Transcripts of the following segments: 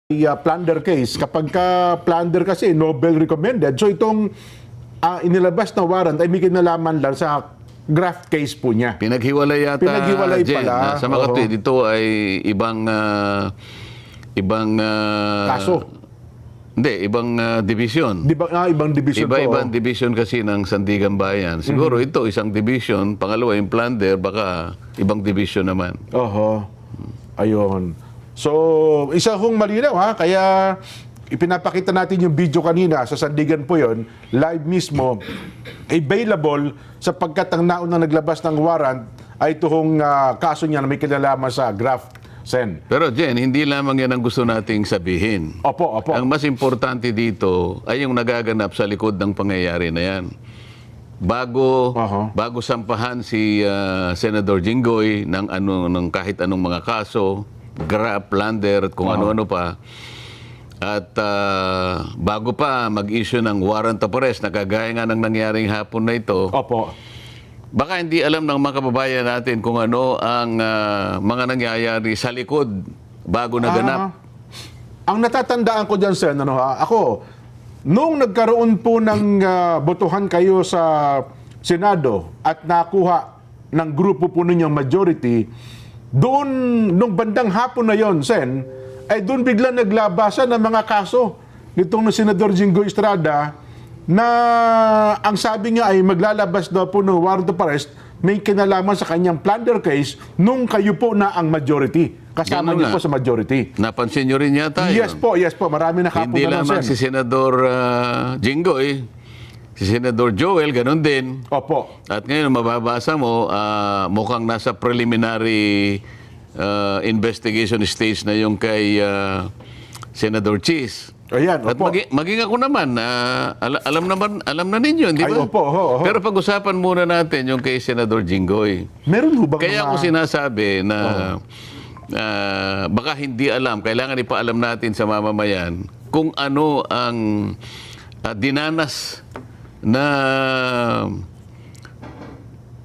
Plunder case, kapag ka plunder kasi, Nobel recommended. So itong inilabas na warrant ay may kinalaman lang sa graft case po niya. Pinaghiwalay yata, Pinaghiwalay Jen, pala. sa mga Oo. tweet. Ito ay ibang Kaso. Hindi, ibang division. Di ba ibang division po? Iba-ibang division kasi ng Sandigan Bayan. Siguro ito isang division, pangalawa yung plunder, baka ibang division naman. Oho. Ayun. So, isa kong malinaw ha, kaya ipinapakita natin yung video kanina sa Sandigan po yon, live mismo, available sapagkat ang naunang naglabas ng warrant ay itong kaso niya na may kinalaman sa graft. Sen. Pero Jen, hindi lamang yan ang gusto nating sabihin. Opo, opo. Ang mas importante dito ay yung nagaganap sa likod ng pangyayari na yan. Bago sampahan si Senador Jinggoy ng kahit anong mga kaso, graft, plunder, at kung ano-ano pa, at bago pa mag-issue ng warrant of arrest na kagaya nga ng nangyaring hapon na ito, Opo. baka hindi alam ng mga kababayan natin kung ano ang mga nangyayari sa likod bago naganap. Ang natatandaan ko dyan, Sen, ako, nung nagkaroon po ng botohan kayo sa Senado at nakuha ng grupo po ninyong majority, doon, nung bandang hapon na yon, Sen, ay doon bigla naglabasan ng mga kaso nitong Senador Jinggoy Estrada na ang sabi niya ay maglalabas daw po ng warrant of arrest may kinalaman sa kanyang plunder case nung kayo po na ang majority. Kasama Ganun niyo nga. po sa majority. Napansin nyo rin yata Yes yun. po, yes po. Marami na kapon Hindi na lamang Sen. si Senador Jinggoy, si Senador Joel, ganun din. Opo. At ngayon, mababasa mo, mukhang nasa preliminary investigation stage na yung kay Senador Cheese. Ayan, At opo. maging ako naman, alam na ninyo, di Ay, ba? opo, oho. Pero pag-usapan muna natin yung kay Senador Jinggoy. Meron ho bang Kaya ako sinasabi na baka hindi alam, kailangan ipaalam natin sa mamamayan kung ano ang dinanas na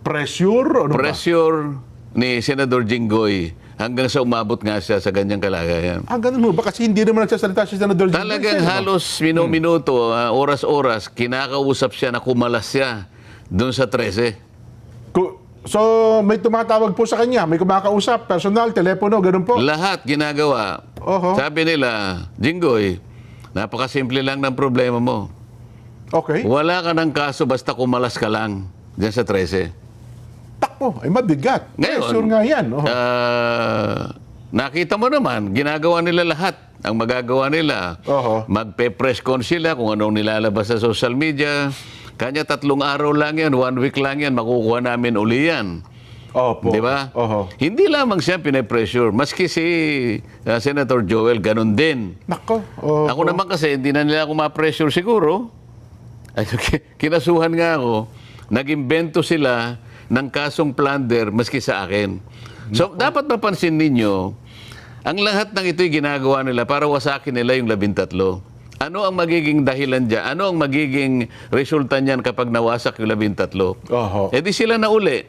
pressure? Ano ba? pressure ni Senador Jinggoy hanggang sa umabot nga siya sa ganyang kalagayan. Ganun ho ba? Kasi hindi naman nagsasalita si Senador Jinggoy. Talagang Sen, halos minuto, oras-oras, kinakausap siya na kumalas siya doon sa 13. So, may tumatawag po sa kanya, may kumakausap, personal, telepono, ganun po. Lahat ginagawa. Oho. Sabi nila, Jinggoy, napakasimple lang ng problema mo. Okay. Wala ka ng kaso basta kumalas ka lang dyan sa 13. Takbo, ay mabigat. Ngayon, Pressure nga yan. Oho. Nakita mo naman, ginagawa nila lahat. Ang magagawa nila, Oho. magpe-press con sila kung anong nilalabas sa social media. Kanya 3 araw lang yan, 1 week lang yan, makukuha namin uli yan. Opo. Di ba? Oho. Hindi lamang siya pinapressure. Maski si Senator Joel, ganun din. Nako. Oho. Ako naman kasi, hindi na nila ako ma-pressure siguro. Ay, kinasuhan nga ako, nag-imbento sila ng kasong plunder maski sa akin. So, dapat mapansin ninyo, ang lahat ng ito'y ginagawa nila para wasakin nila yung 13. Ano ang magiging dahilan dyan? Ano ang magiging resulta niyan kapag nawasak yung 13? Oho. E di sila na uli.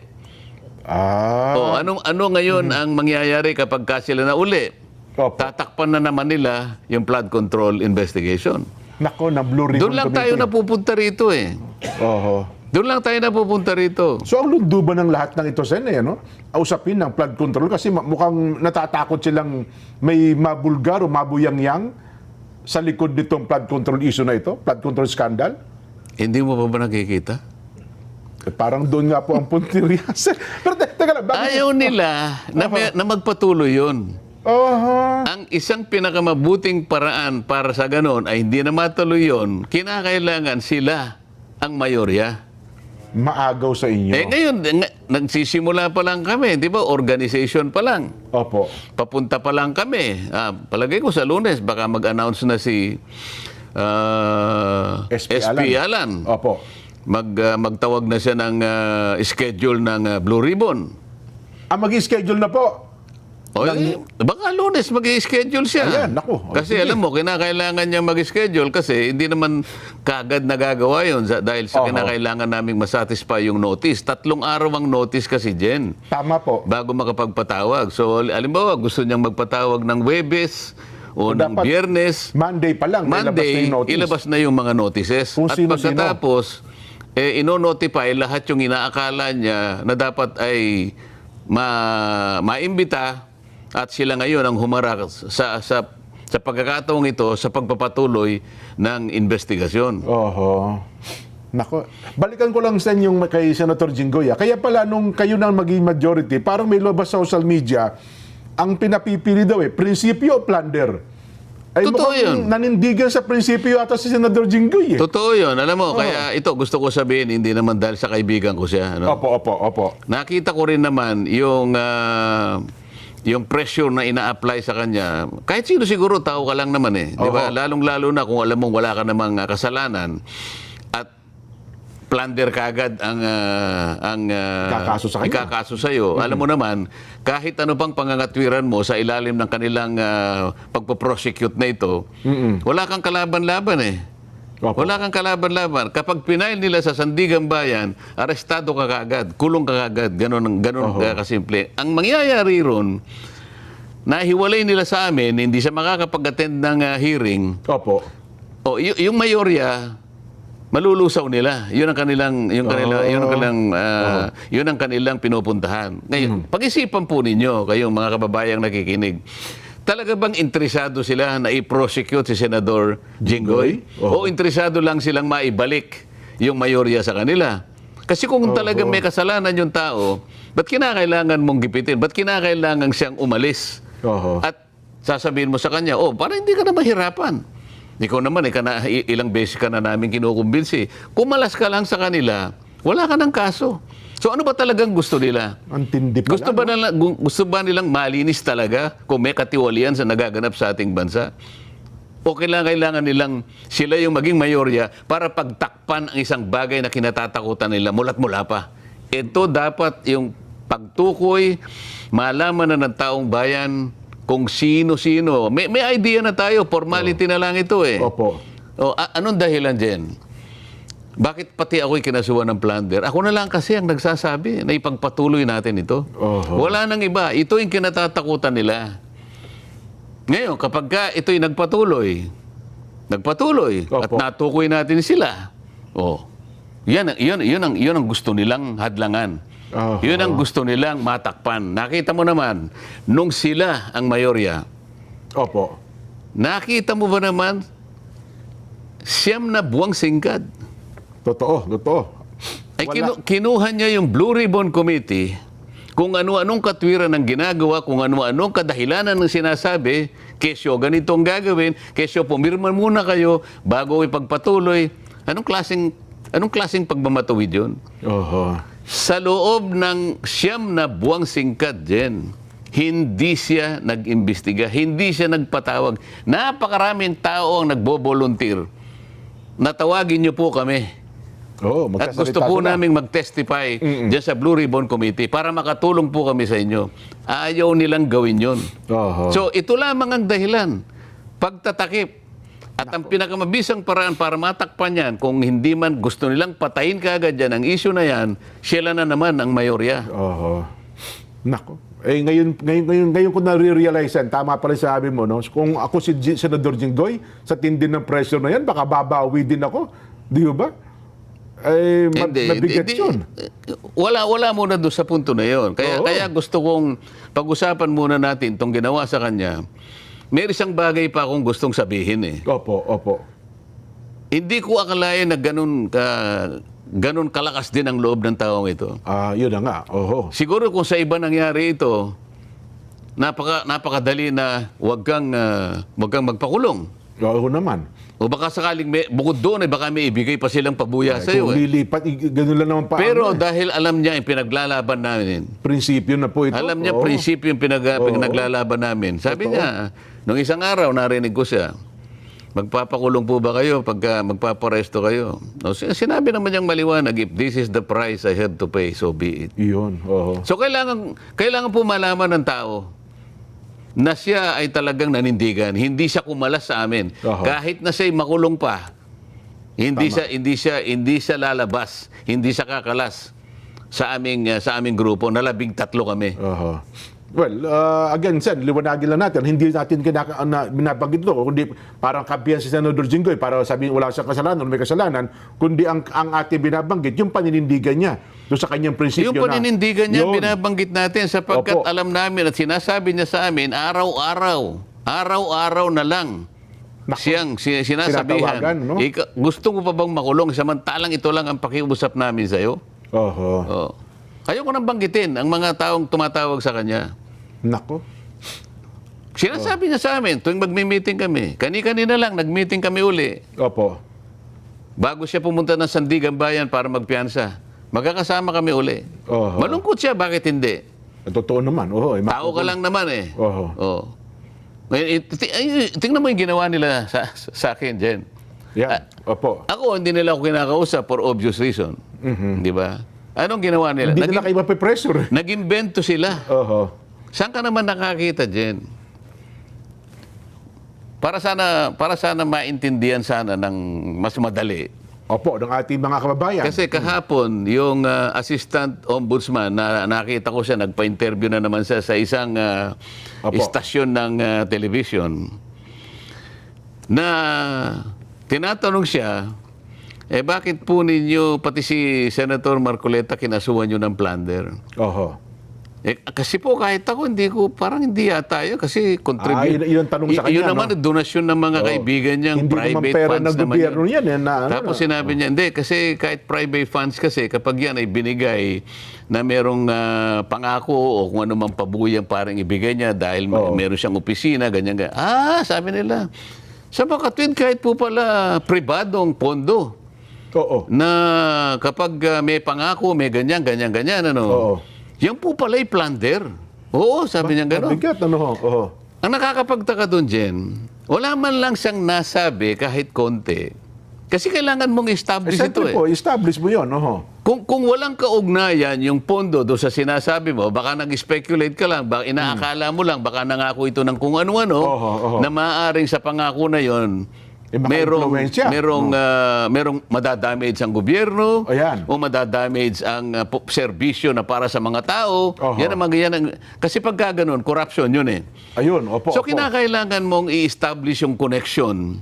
Ah. Ano ngayon ang mangyayari kapag sila na uli? Opo. Tatakpan na naman nila yung flood control investigation. Nako, na blue ribbon. Doon lang tayo napupunta rito eh. Oho. Doon lang tayo napupunta rito. So, ang lunduban ng lahat ng ito, Sen, usapin ng flood control kasi mukhang natatakot silang may mabulgar o mabuyang-yang sa likod nitong flood control issue na ito, flood control scandal. Hindi mo pa ba nakikita? Parang doon nga po ang puntirya. Pero teka lang, bakit? Ayaw nila na magpatuloy yun. Oho. Ang isang pinakamabuting paraan para sa ganon ay hindi na matuloy yun, kinakailangan sila ang mayorya. Maagaw sa inyo. Ngayon, nagsisimula pa lang kami, di ba? Organization pa lang. Opo. Papunta pa lang kami. Palagay ko sa Lunes, baka mag-announce na si SP Alan. Opo. Magtawag na siya ng schedule ng Blue Ribbon. Mag-schedule na po. O, baka Lunes mag-schedule siya. Ayan, naku. Kasi Sige. alam mo, kinakailangan niya mag-schedule kasi hindi naman kagad nagagawa yun dahil sa kinakailangan naming masatisfy yung notice. 3 araw ang notice kasi, Jen, Tama po. bago makapagpatawag. So, alimbawa, gusto niyang magpatawag ng Huwebes o ng dapat Biyernes, Monday pa lang, Monday, ilabas na yung notice. ilabas na yung mga notices. Kung At sino-sino. pagkatapos, ino-notify lahat yung inaakala niya na dapat ay maimbita at sila ngayon ang humarap sa pagkakataong ito sa pagpapatuloy ng investigasyon. Oho. Nako, balikan ko lang sa inyong kay Senator Jinggoy. Kaya pala nung kayo nang maging majority, parang may lumabas sa social media, ang pinapipili daw prinsipyo o plunder. Ay Totoo mukhang yun. nanindigan sa prinsipyo ata si Senator Jinggoy. Totoo yun. Alam mo, kaya ito gusto ko sabihin, hindi naman dahil sa kaibigan ko siya. Ano? Opo. Nakita ko rin naman yung pressure na ina-apply sa kanya. Kahit sino siguro, tao ka lang naman eh. Di ba? Lalong-lalo na kung alam mong wala ka namang kasalanan at plunder kagad ang Ikakaso sa kanya. ikakaso sa'yo. Alam mo naman, kahit ano pang pangangatwiran mo sa ilalim ng kanilang pagpo-prosecute na ito, wala kang kalaban-laban eh. Opo. Wala kang kalaban-laban. Kapag pinail nila sa Sandigan Bayan, arestado ka kagad, kulong ka kagad, ganun kasimple. Ang mangyayari ron, nahiwalay nila sa amin, hindi siya makakapag-attend ng hearing, Opo. yung mayorya, malulusaw nila. Yun ang kanilang pinupuntahan. Ngayon, pag-isipan po ninyo, kayong mga kababayang nakikinig, talaga bang interesado sila na i-prosecute si Senador Jinggoy? O interesado lang silang maibalik yung mayorya sa kanila? Kasi kung talagang may kasalanan yung tao, ba't kinakailangan mong gipitin? Ba't kinakailangan siyang umalis? Oho. At sasabihin mo sa kanya, para hindi ka na mahirapan. Ikaw naman, ilang beses ka na namin kinukumbinsi. Kumalas ka lang sa kanila, wala ka ng kaso. So ano ba talagang gusto nila? Ang tindi pala. Gusto ba nilang malinis talaga kung may katiwalian sa nagaganap sa ating bansa? O kailangan nilang sila yung maging mayorya para pagtakpan ang isang bagay na kinatatakutan nila mula't mula pa? Ito dapat yung pagtukoy, malaman na ng taong bayan kung sino-sino. May idea na tayo, formality na lang ito eh. Opo. Anong dahilan dyan? Bakit pati ako'y kinasuhan ng plunder? Ako na lang kasi ang nagsasabi na ipagpatuloy natin ito. Oho. Wala nang iba. Ito yung kinatatakutan nila. Ngayon, kapag ka ito'y nagpatuloy at Opo. natukoy natin sila, yan ang gusto nilang hadlangan. Oho. Yun ang gusto nilang matakpan. Nakita mo naman, nung sila ang mayorya, Opo. nakita mo ba naman, 9 na buwang singkad. Totoo. Ay kinuha niya yung Blue Ribbon Committee, kung ano-anong katwiran ng ginagawa, kung ano-anong kadahilanan ng sinasabi, kesyo ganitong gagawin, kesyo pumirma muna kayo bago ipagpatuloy. Anong klaseng pagmamatuwid yun? Oho. Sa loob ng 9 na buwang singkad din, hindi siya nag-imbestiga, hindi siya nagpatawag. Napakaraming tao ang nagbo-volunteer. Natawagin niyo po kami. At gusto po naming mag-testify dyan sa Blue Ribbon Committee para makatulong po kami sa inyo. Ayaw nilang gawin yun. Oho. So ito lamang ang dahilan. Pagtatakip. At ang pinakamabisang paraan para matakpan yan, kung hindi man gusto nilang patayin kaagad yan, ang issue na yan, sila na naman ang mayorya. Oho. Nako. Ngayon ko na-realize yan. Tama pala sabi mo, no? Kung ako si Senador Jinggoy, sa tindi ng pressure na yan, baka babawi din ako. Di ba? Mabigat yun. Wala muna doon sa punto na yon. Kaya gusto kong pag-usapan muna natin itong ginawa sa kanya. May isang bagay pa akong gustong sabihin eh. Opo. Hindi ko akalain na ganun kalakas din ang loob ng taong ito. Yun na nga. Oho. Siguro kung sa iba nangyari ito, napakadali na wag kang magpakulong. Oo naman. O baka sakaling bukod doon, baka may ibigay pa silang pabuya sa iyo. Kung lilipat, ganun lang naman pa. Pero dahil alam niya yung pinaglalaban namin, prinsipyo na po ito. alam niya Oo. prinsipyo yung pinaglalaban namin. Sabi niya, nung isang araw narinig ko siya, magpapakulong po ba kayo pagka magpaparesto kayo? No, sinabi naman niyang maliwanag, if this is the price I have to pay, so be it. Yun. Oho. So kailangan po malaman ng tao na siya ay talagang nanindigan. Hindi siya kumalas sa amin. Oho. Kahit na siya'y makulong pa, hindi siya lalabas, hindi siya kakalas sa aming grupo na 13 kami. Oho. Well, again, Sen, liwanagin lang natin, hindi natin binabanggit ito, kundi parang kampihan si Senador Jinggoy para sabihin wala siyang kasalanan, may kasalanan, kundi ang ating binabanggit, yung paninindigan niya doon sa kanyang prinsipyo Yung paninindigan niya, Yun. binabanggit natin sapagkat Opo. alam namin at sinasabi niya sa amin, araw-araw na lang siyang sinasabihan. Sinatawagan, no? Gusto mo pa bang makulong samantalang ito lang ang pakiusap namin sa'yo? Oho. Oh. Ayaw ko nang banggitin ang mga taong tumatawag sa kanya. Nako. Sinasabi niya sa amin, tuwing magmi-meeting kami, kani-kanina lang, nag-meeting kami uli. Opo. Bago siya pumunta ng Sandigan Bayan para magpiyansa, magkakasama kami uli. Oho. Malungkot siya, bakit hindi? Totoo naman. Oho. Tao ka lang naman eh. Oho. Oh. Ngayon, tingnan mo yung ginawa nila sa akin, Jen. Yan. Opo. Ako, hindi nila ako kinakausap for obvious reason. Di ba? Anong ginawa nila? Hindi nila kayo mapipressure. Nag-invento sila. Oho. Saan ka naman nakakita, Jen? Para sana maintindihan sana ng mas madali. Opo, ng ating mga kababayan. Kasi kahapon, yung assistant ombudsman, na nakita ko siya, nagpa-interview na naman siya sa isang Opo. istasyon ng television, na tinatanong siya, bakit po ninyo, pati si Senator Marcoleta, kinasuhan nyo ng plunder? Oho. Kasi po kahit ako, parang hindi yata yun kasi contribute. Yun ang tanong sa kanya, Yun naman, donasyon ng mga kaibigan niyang Hindi private naman pera funds ng naman gobyerno yan. Tapos sinabi niya, hindi, kasi kahit private funds kasi, kapag yan ay binigay na merong pangako o kung ano mang pabuyang parang ibigay niya dahil meron siyang opisina, ganyan. Sabi nila, sa Makatwid kahit po pala pribadong pondo Oo. na kapag may pangako, may ganyan, ano. Oo. Yan po pala'y plunder. Oo, sabi niya gano'n. Bigat, ano ho? Oho. Ang nakakapagtaka doon, Jen, wala man lang siyang nasabi kahit konti. Kasi kailangan mong establish ito Siyempre po, establish mo yun. Oho. Kung walang kaugnayan yung pondo doon sa sinasabi mo, baka nag-speculate ka lang, baka inaakala mo lang, baka nangako ito ng kung ano-ano, Oho. na maaaring sa pangako na yon, Maka-influensya. merong madadamage ang gobyerno, Ayan. o madadamage ang serbisyo na para sa mga tao. Oho. Yan ang kasi pagka ganun, corruption yun eh. Ayun, opo. So opo. kinakailangan mong i-establish yung connection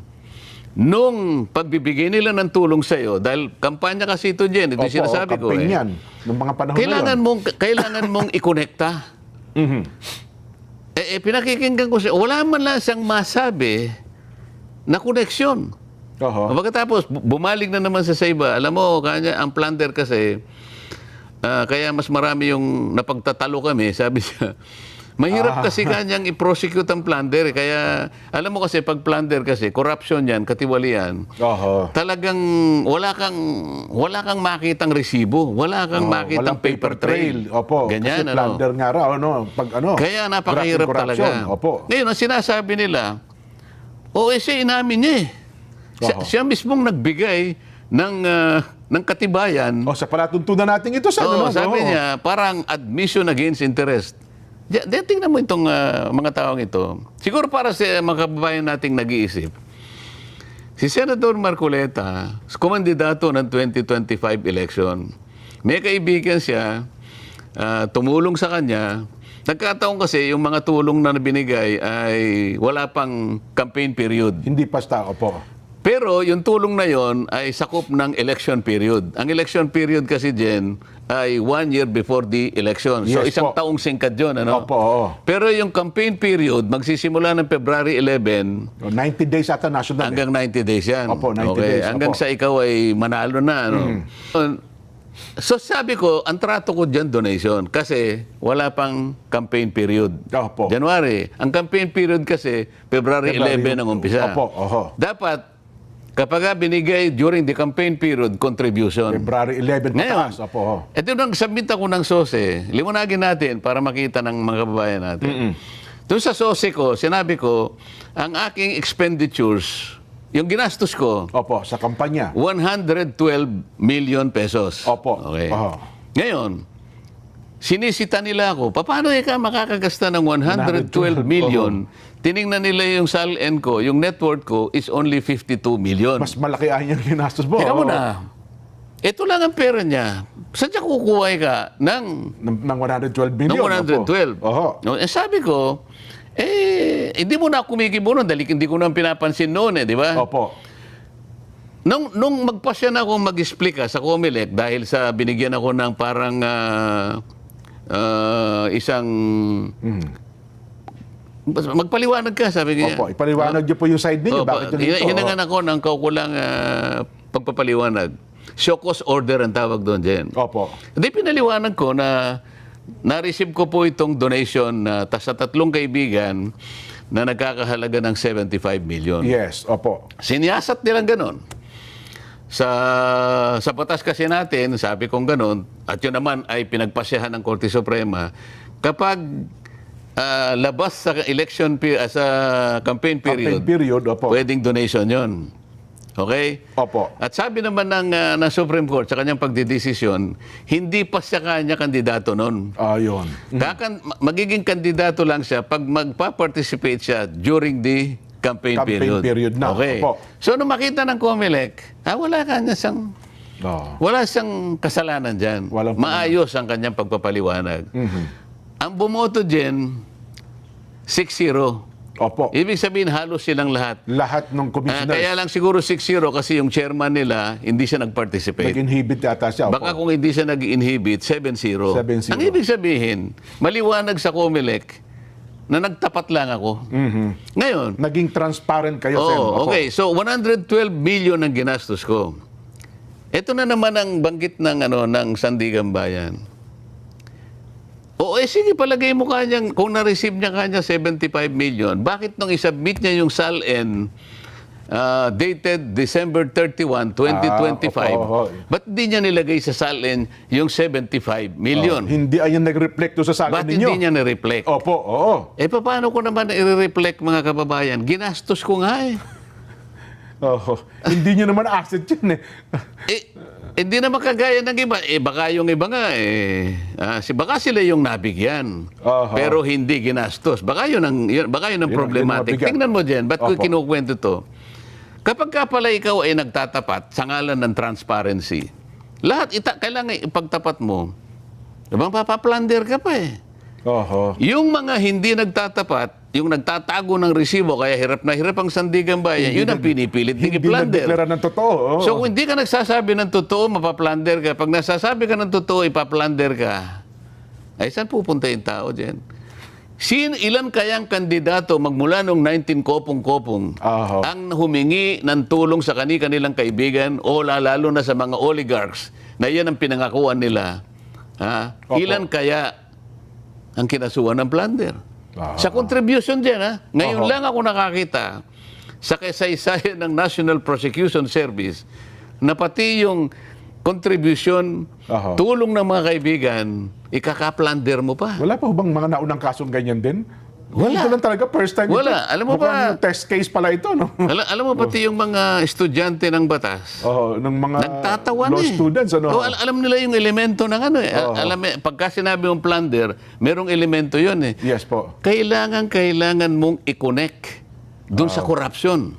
nung pagbibigay nila ng tulong sa iyo dahil kampanya kasi ito diyan, ito yung sinasabi ko campaign eh. yan. Noong mga panahon Kailangan mong i-connecta. Mhm. Pinakikinggan ko siya, wala man lang siyang masabi na koneksyon. Oho. Pagkatapos, bumalik na naman sa iba. Alam mo, kanya, ang plunder kasi, kaya mas marami yung napagtatalo kami, sabi siya. Mahirap kasi kanyang i-prosecute ang plunder. Kaya, alam mo kasi, pag plunder kasi, corruption yan, katiwalian. Oho. Talagang wala kang makitang resibo, wala kang makitang Walang paper trail. Opo. Ganyan, Kasi plunder nga raw, pag Kaya napakahirap graft and corruption. talaga. Opo. Ngayon, ang sinasabi nila, siya inamin niya eh. Oho. Siya mismong nagbigay ng katibayan. Sa palatuntunan natin ito, sa Sabi niya, parang admission against interest. Tingnan mo itong mga taong ito. Siguro para sa mga kababayan nating nag-iisip. Si Senator Marcoleta, kumandidato ng 2025 election. May kaibigan siya, tumulong sa kanya. Nagkataon kasi yung mga tulong na binigay ay wala pang campaign period. Hindi basta, opo. Pero yung tulong na yon ay sakop ng election period. Ang election period kasi, Jen, ay 1 year before the election. So Yes, isang po. taong singkat yun. Ano? Opo, oo. Pero yung campaign period, magsisimula ng February 11 90 days ata national. hanggang 90 days yan. Opo, 90 days, Hanggang opo. sa ikaw ay manalo na. Ano? So sabi ko, ang trato ko dyan donation kasi wala pang campaign period. Opo. January. Ang campaign period kasi February 11 ang umpisa. Opo, oho. Dapat kapag binigay during the campaign period, contribution. February 11 Ngayon, pataas, opo. Oho. ito nang submit ako ng SOSE, liwanagin natin para makita ng mga kababayan natin. Doon sa SOSE ko, sinabi ko, ang aking expenditures, yung ginastos ko, Opo, sa kampanya. 112 million pesos. Opo. Okay. Oho. Ngayon, sinisita nila ako, paano ka makakagasta ng 112 million? Tiningnan nila yung SALN ko, yung net worth ko is only 52 million. Mas malaki ang yung ginastos mo. Teka Oo. muna. ito lang ang pera niya. Saan siya kukuha ka ng Ng 112 million. ng 112? Oho. No, sabi ko, hindi mo na kumikibo nun dahil hindi ko na pinapansin noon di ba? Opo. Nung magpasya na ako mag-explica sa Comelec dahil sa binigyan ako ng parang isang magpaliwanag ka, sabi niya. Opo, ipaliwanag niyo po yung side ninyo. Opo, Bakit yun ito? hinangan ako ng kaukulang pagpapaliwanag. Show cause order ang tawag doon, Jen. Opo. Hindi, pinaliwanag ko na na-receive ko po itong donation sa 3 kaibigan na nagkakahalaga ng 75 million. Yes, opo. Siniyasat nilang ganon. Sa batas kasi natin, sabi kong ganon, at yun naman ay pinagpasyahan ng Korte Suprema, kapag labas sa sa campaign period, Campaign period, opo. pwedeng donation yon. Okay? Opo. At sabi naman ng Supreme Court sa kanyang pagdidesisyon, hindi pa siya kanya kandidato noon. Ayun. Magiging kandidato lang siya pag magpa-participate siya during the campaign period. Na. Okay. Opo. So, nung makita ng Comelec, wala kanya siyang wala siyang kasalanan dyan. Walang Maayos ang kanyang pagpapaliwanag. Ang bumoto dyan, 6-0. Opo. Ibig sabihin, halos silang lahat. Lahat ng commissioners. Kaya lang siguro 6-0 kasi yung chairman nila, hindi siya nag-participate. Nag-inhibit yata siya. Opo. Baka kung hindi siya nag-inhibit, 7-0. 7-0. Ang ibig sabihin, maliwanag sa Comelec na nagtapat lang ako. Ngayon, Naging transparent kayo, Sen. Opo. okay. So, 112 million ang ginastos ko. Ito na naman ang banggit ng Sandigan Bayan. Sige, palagay mo kanyang, kung na-receive niya kanya 75 million, bakit nung isubmit niya yung SALN dated December 31, 2025, opo. ba't di niya nilagay sa SALN yung 75 million? Hindi ayan nag-reflect doon sa salin Ba't ninyo. hindi niya na-reflect? Opo, oo. Paano ko naman i-reflect, mga kababayan? Ginastos ko nga Oho. Hindi nyo naman asset yun eh. Hindi naman kagaya ng iba. Baka yung iba nga, baka sila yung nabigyan. Aha. Pero hindi ginastos. Baka yun ang problematic. nabigyan. Tingnan mo dyan, ba't ko Opo. kinukwento to? Kapag ka pala ikaw ay nagtatapat sa ngalan ng transparency, lahat kailangan ipagtapat mo. Diba, papaplander ka pa eh. Oho. Yung mga hindi nagtatapat, yung nagtatago ng resibo, kaya hirap na hirap ang Sandigan Bayan, yun ang pinipilit ng Hindi i-plunder. nagdeklara ng totoo. Oo. So, kung hindi ka nagsasabi ng totoo, mapaplander ka. Pag nasasabi ka ng totoo, ipaplander ka. Ay, saan pupunta yung tao dyan? Ilan kayang kandidato magmula noong 19 kopong-kopong Aha. ang humingi ng tulong sa kanilang kaibigan o lalo na sa mga oligarchs na yan ang pinangakuan nila? Opo. Ilan kaya ang kinasuhan ng plunder? Ah. Sa contribution dyan, ngayon Oho. lang ako nakakita sa kasaysayan ng National Prosecution Service na pati yung contribution, Oho. tulong ng mga kaibigan, ikaka-plunder mo pa. Wala pa ho bang mga naunang kasong ganyan din? Wala. Ito lang talaga, first time Wala. ito. Alam mo Mukhang ba- test case pala ito, no? Alam mo pati yung mga estudyante ng batas, Ng mga nagtatawan law students, ano? alam nila yung elemento ng ano eh. Oo. Pagka sinabi mong plunder, merong elemento yun eh. Yes po. Kailangan mong i-connect doon sa corruption,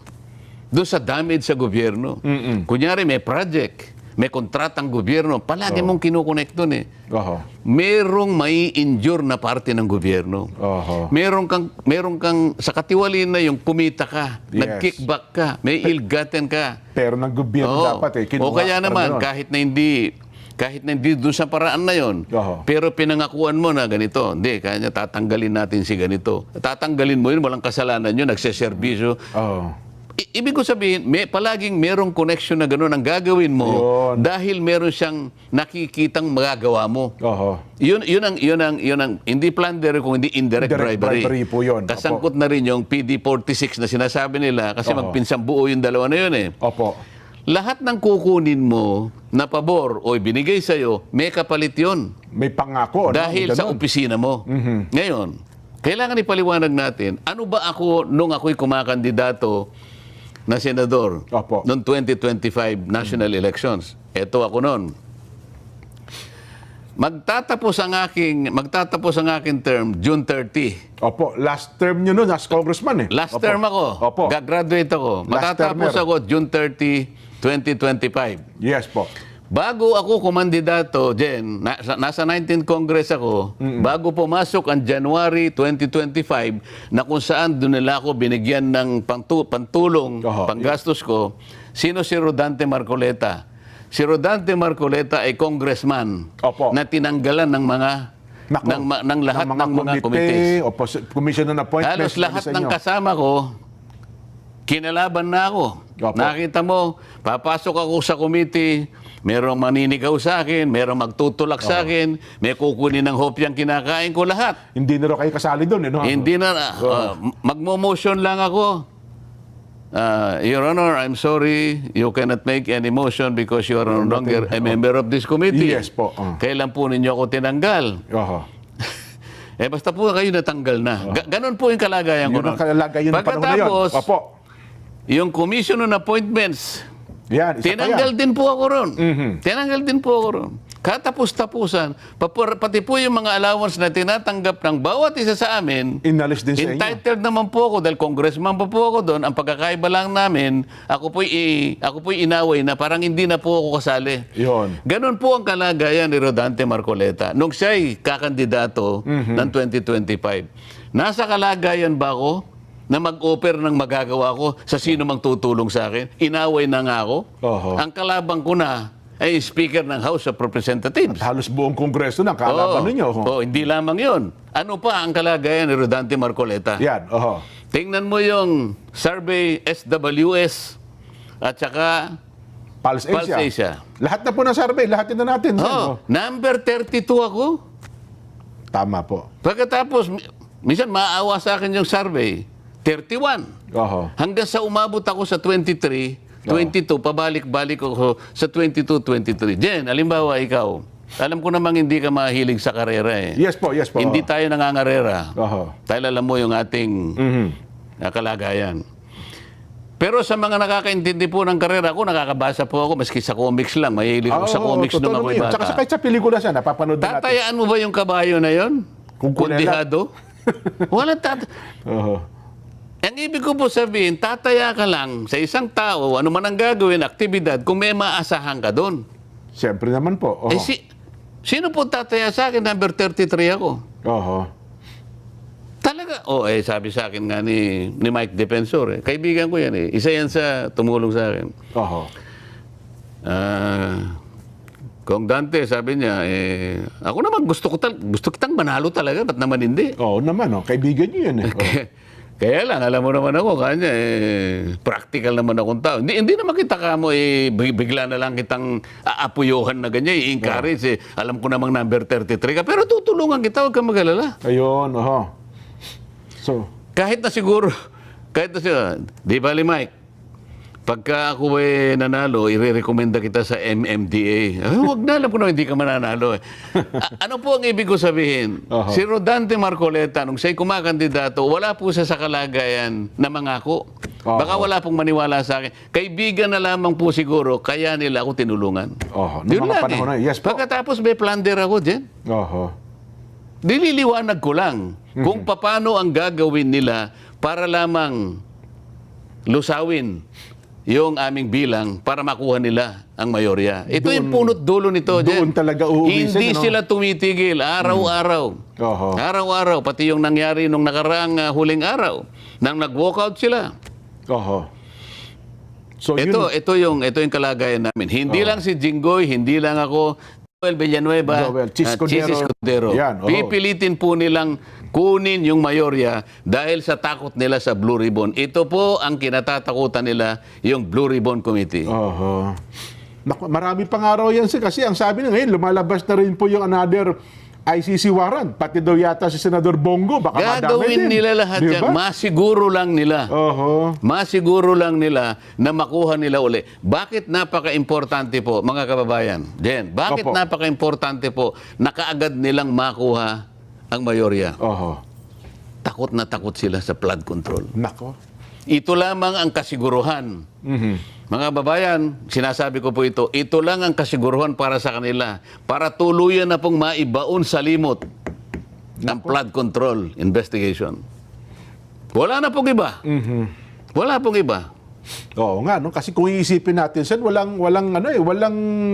doon sa damage sa gobyerno. Kunyari may project, may kontratang gobyerno, palagi mong kinukonek doon eh. Oho. Merong may injure na parte ng gobyerno. Oho. Meron kang sa katiwalian na yung kumita ka, Yes. nag-kickback ka, may ill-gotten ka. Pero ng gobyerno Oo. dapat eh. O kaya Parang naman, ganun. kahit na hindi doon sa paraan na yon, Oho. pero pinangakuan mo na ganito, hindi, kanya tatanggalin natin si ganito. Tatanggalin mo yun, walang kasalanan yun, nagseserbisyo. Oo. Ibig ko sabihin, palaging merong connection na gano'n ang gagawin mo Yun. dahil meron siyang nakikitang magagawa mo. Oho. Yun ang hindi plunder kung hindi indirect Indirect bribery. bribery po yun. Kasangkot na rin yung PD46 na sinasabi nila kasi Oo. magpinsang buo yung dalawa na yun eh. Opo. Lahat ng kukunin mo na pabor o ibinigay sa'yo, may kapalit yun. May pangako. no? Dahil sa Ganun. opisina mo. Ngayon, kailangan ipaliwanag natin, ano ba ako nung ako'y kumakandidato na senador Opo. noong 2025 national elections? Ito ako noon. Magtatapos ang aking term June 30. Opo. Last term nyo nun as congressman eh. Last Opo. term ako. Opo. Gagraduate ako. Last Matatapos termer. ako June 30, 2025. Yes po. bago ako kumandidato, Jen, nasa 19th Congress ako, bago pumasok ang January 2025, na kung saan doon nila ako binigyan ng pantulong, Oho. panggastos ko, sino si Rodante Marcoleta? Si Rodante Marcoleta ay congressman Opo. na tinanggalan ng mga Nako, ng lahat ng mga committees. Commission on appointments. Halos lahat sa ng inyo. kasama ko, kinalaban na ako. Opo. Nakita mo, papasok ako sa committee, merong maninigaw sa akin, merong magtutulak sa akin, may kukunin ng hopyang kinakain ko lahat. Hindi na raw kayo kasali doon. Eh, no? Hindi na, magmo-motion lang ako. Your Honor, I'm sorry, you cannot make any motion because you are no longer a member of this committee. Yes po. Kailan po ninyo ako tinanggal? Oho. Basta po kayo natanggal na. Ganon po yung kalagayan ko. Yun ang kalagayan ng panahon na yun. Pagkatapos, Opo. yung Commission on Appointments, Yan, isa pa tinanggal yan. din po ako ron. Tinanggal din po ako ron. Katapos-tapusan, pati po yung mga allowance na tinatanggap ng bawat isa sa amin, Inalis din sa inyo. entitled naman po ako dahil congressman pa po ako doon. Ang pagkakaiba lang namin, ako po'y inaway na parang hindi na po ako kasali. Yun. Ganon po ang kalagayan ni Rodante Marcoleta nung siya'y kakandidato ng 2025. Nasa kalagayan ba ako na mag-offer ng magagawa ko sa sino mang tutulong sa akin? Inaway na nga ako. Oho. Ang kalabang ko na ay Speaker ng House of Representatives. Halos buong kongreso na kalaban ninyo. Hindi lamang yon. Ano pa ang kalagayan ni Rodante Marcoleta? Yan. Oho. Tingnan mo yung survey SWS at saka Pulse Pulse Asia. Asia. Lahat na po ng survey. Lahat na natin. Yan, oh. Number 32 ako. Tama po. Pagkatapos, minsan maawa sa akin yung survey, 31. Oho. Hanggang sa umabot ako sa 23, 22, pabalik-balik ako sa 22, 23. Jen, alimbawa ikaw, alam ko namang hindi ka mahilig sa karera eh. Yes po. Yes po. Hindi tayo nangangarera. Oho. Dahil alam mo yung ating kalagayan. Pero sa mga nakakaintindi po ng karera ko, nakakabasa po ako, maski sa comics lang. Mahilig ako sa comics nung ako'y bata. Tsaka kahit sa pelikula siya, napapanood na natin. Tatayaan mo ba yung kabayo na yon? Kung kulela. Kundihado? Walang Oho. Ang ibig ko po sabihin, tataya ka lang sa isang tao, ano man ang gagawin, aktibidad, kung may maasahan ka doon. Siyempre naman po. Oho. Sino po tataya sa akin? Number 33 ako. Oho. Talaga? Sabi sa akin nga ni Mike Defensor, kaibigan ko yan eh. Isa yan sa tumulong sa akin. Oho. Kung Dante, sabi niya, ako naman gusto kitang manalo talaga, ba't naman hindi? Oo naman, kaibigan niyo yan eh. Kaya lang, alam mo naman ako, kanya, practical naman akong tao. Hindi naman kita kamo, bigla na lang kitang aapuyuhan na ganyan, i-encourage. Alam ko namang number 33 ka, pero tutulungan kita, huwag kang mag-alala. Ayun, oho. So, Kahit na siguro, di ba, Mike? Pagka ako nanalo, i-recommenda kita sa MMDA. Huwag na, alam ko na hindi ka mananalo. Ano po ang ibig ko sabihin? Oho. Si Rodante Marcoleta, nung siya'y kumakandidato, wala po siya sa kalagayan na mangako. Oho. Baka wala pong maniwala sa akin. Kaibigan na lamang po siguro, kaya nila ako tinulungan. oho. Noong Yun mga lang panahon na, yes po. Pagkatapos may plunder ako, Jen. Oho. Nililiwanag ko lang kung paano ang gagawin nila para lamang lusawin yung aming bilang para makuha nila ang mayorya. Ito yung punot dulo nito, doon Jen. talaga uuwisin, Hindi ano? sila tumitigil araw-araw. Oho. Araw-araw, pati yung nangyari nung nakaraang huling araw, nang nag-walkout sila. Oho. So, yun, Ito yung kalagayan namin. Hindi lang si Jinggoy, hindi lang ako, Joel Villanueva, Joel, Chis Escudero. Yan, oho. Pipilitin po nilang kunin yung mayorya dahil sa takot nila sa Blue Ribbon. Ito po ang kinatatakutan nila, yung Blue Ribbon Committee. Oho. Naku, marami pang araw yan kasi ang sabi na ngayon, lumalabas na rin po yung another ICC warrant. Pati daw yata si Senador Bongo, baka madami din. Gagawin nila lahat Di yan. ba? Masiguro lang nila. Oho. Masiguro lang nila na makuha nila uli. Bakit napaka-importante po, mga kababayan? Jen, bakit Opo. napaka-importante po na kaagad nilang makuha ang mayorya? Oho. Takot na takot sila sa flood control. Nako. Ito lamang ang kasiguruhan. Mga babayan, sinasabi ko po ito lang ang kasiguruhan para sa kanila, para tuluyan na pong maibaon sa limot ang flood control investigation. Wala na pong iba. Wala pong iba. Oo nga, no? Kasi kung iisipin natin, Sen, walang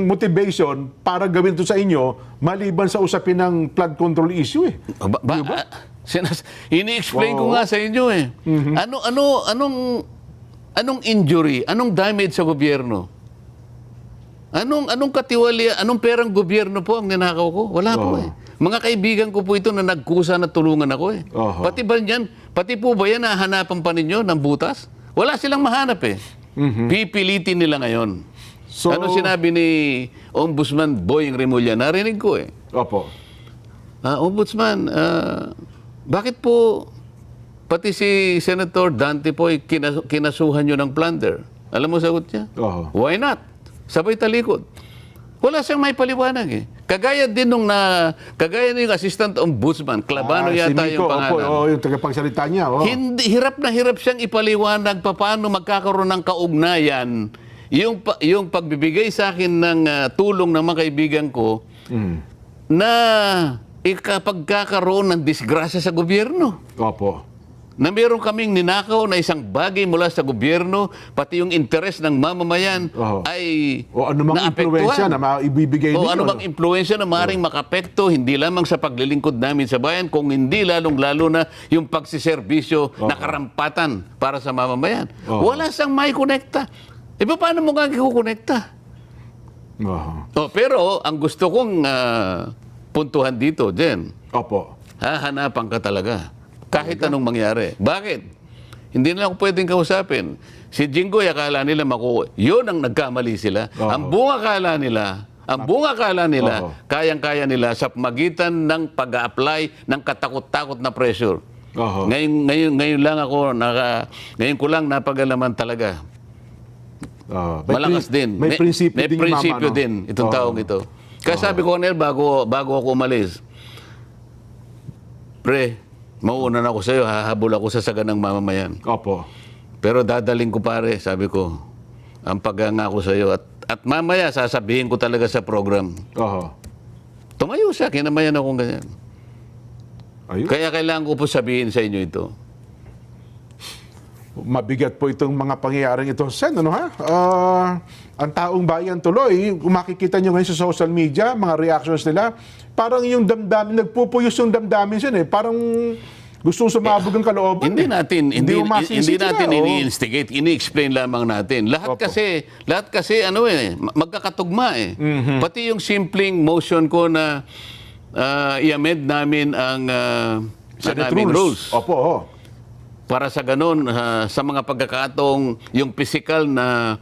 motivation para gawin ito sa inyo maliban sa usapin ng flood control issue eh. Ini-explain ko nga sa inyo eh. Anong injury, anong damage sa gobyerno? Anong katiwali, anong perang gobyerno po ang ninakaw ko? Wala po eh. Mga kaibigan ko po ito na nagkusa na tulungan ako eh. Pati ba yan? Pati po ba yan hahanapan pa ninyo ng butas? Wala silang mahanap eh. Pipilitin nila ngayon. So, ano sinabi ni Ombudsman Boying Remulla? Narinig ko eh. Opo. Ombudsman, bakit po pati si Senator Dante po kinasuhan nyo ng plunder? Alam mo sagot niya? Why not? Sabay talikod. Wala siyang may paliwanag eh. Kagaya din yung Assistant Ombudsman, Clabano yata si Miko, yung pangalan. yung tagapagsalita niya. Hindi, hirap na hirap siyang ipaliwanag paano magkakaroon ng kaugnayan yung pagbibigay sa akin ng tulong ng mga kaibigan ko na ikapagkakaroon ng disgrasya sa gobyerno. Opo. Na meron kaming ninakaw na isang bagay mula sa gobyerno, pati yung interes ng mamamayan ay o anumang impluwensya na maibibigay ninyo. O anumang impluwensya na maaaring makapekto, hindi lamang sa paglilingkod namin sa bayan, kung hindi lalong-lalo na yung pagsiservisyo na karampatan para sa mamamayan. Wala siyang may konekta. E paano mo nga kukonekta? Pero ang gusto kong puntuhan dito, Jen, hahanapan ka talaga. Kahit anong mangyari. Bakit? Hindi na ako pwedeng kausapin. Si Jinggoy, akala nila yun ang nagkamali sila. Ang bunga akala nila, kayang-kaya nila sa magitan ng pag-a-apply ng katakot-takot na pressure. Ngayon lang ako, ngayon ko lang napag-alaman talaga. Malakas din. May prinsipyo din itong taong ito. Kaya sabi ko, Nel, bago ako umalis, pre, mauuna na ako sa'yo, hahabol ako sa saganang mamamayan. Pero dadaling ko pare, sabi ko, ang pag-angako sa'yo. At mamaya, sasabihin ko talaga sa program. Tumayo siya, kinamayan akong ganyan. Kaya kailangan ko po sabihin sa inyo ito. Mabigat po itong mga pangyayaring ito, Sen, ano ha? Ang taong bayan tuloy, kung makikita nyo ngayon sa social media, mga reactions nila, parang yung damdamin, nagpupuyos yung damdamin siya eh. Parang gustong sumabog ang kalooban. Hindi natin ini-instigate, ini-explain lamang natin. Lahat kasi magkakatugma eh. Pati yung simpleng motion ko na i-amend namin ang rules. Para sa ganun, sa mga pagkakataong yung physical na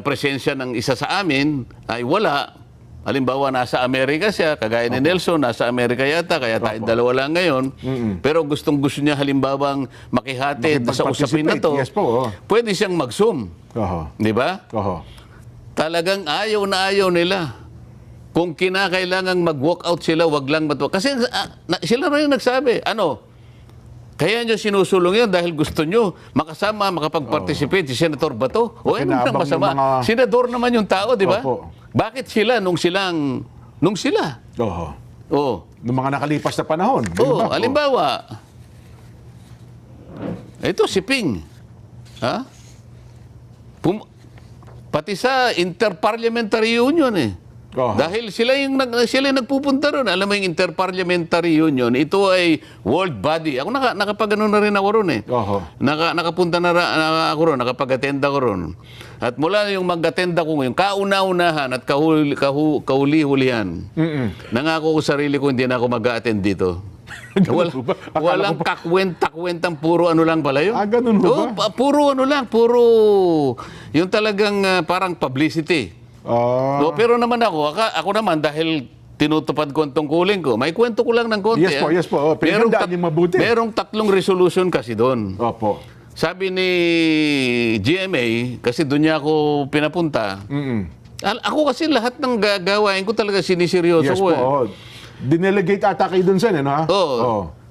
presensya ng isa sa amin ay wala. Halimbawa, nasa Amerika siya, kagaya ni Nelson, nasa Amerika yata, kaya tayo dalawa lang ngayon. Pero gustong-gusto niya halimbawang makihatid sa usapin na to, pwede siyang mag-zoom. Di ba? Talagang ayaw na ayaw nila. Kung kinakailangang mag-walk out sila, wag lang matuwa. Kasi sila rin nagsabi, kaya nyo sinusulong yun dahil gusto nyo makasama, makapag-participate si Senator Bato. O ano nang masama? Senador naman yung tao, di ba? Bakit sila nung sila? Nung mga nakalipas na panahon. Halimbawa, ito si Ping. Pati sa Interparliamentary Union eh. Dahil sila yung nagpupunta ron. Alam mo yung Interparliamentary Union, ito ay world body. Ako nakapag-ano na rin ako ron eh. Nakapunta na ako ron, nakapag-attend ako ron. At mula yung mag-attend ako ngayon, kauna-unahan at kahuli-hulihan, nangako ko sarili ko hindi na ako mag-attend dito. Walang kakwenta-kwentang puro ano lang pala yun. Ganun ba? Puro ano lang, puro yung talagang parang publicity. Pero naman ako naman dahil tinutupad ko ang tungkulin ko, may kwento ko lang ng konti. Yes po. Pinagandaan niyo mabuti. Merong 3 resolution kasi doon. Sabi ni GMA, kasi doon niya ako pinapunta, ako kasi lahat ng gagawain ko talaga siniseryoso ko. Dinelegate ata kayo doon, Sen, no?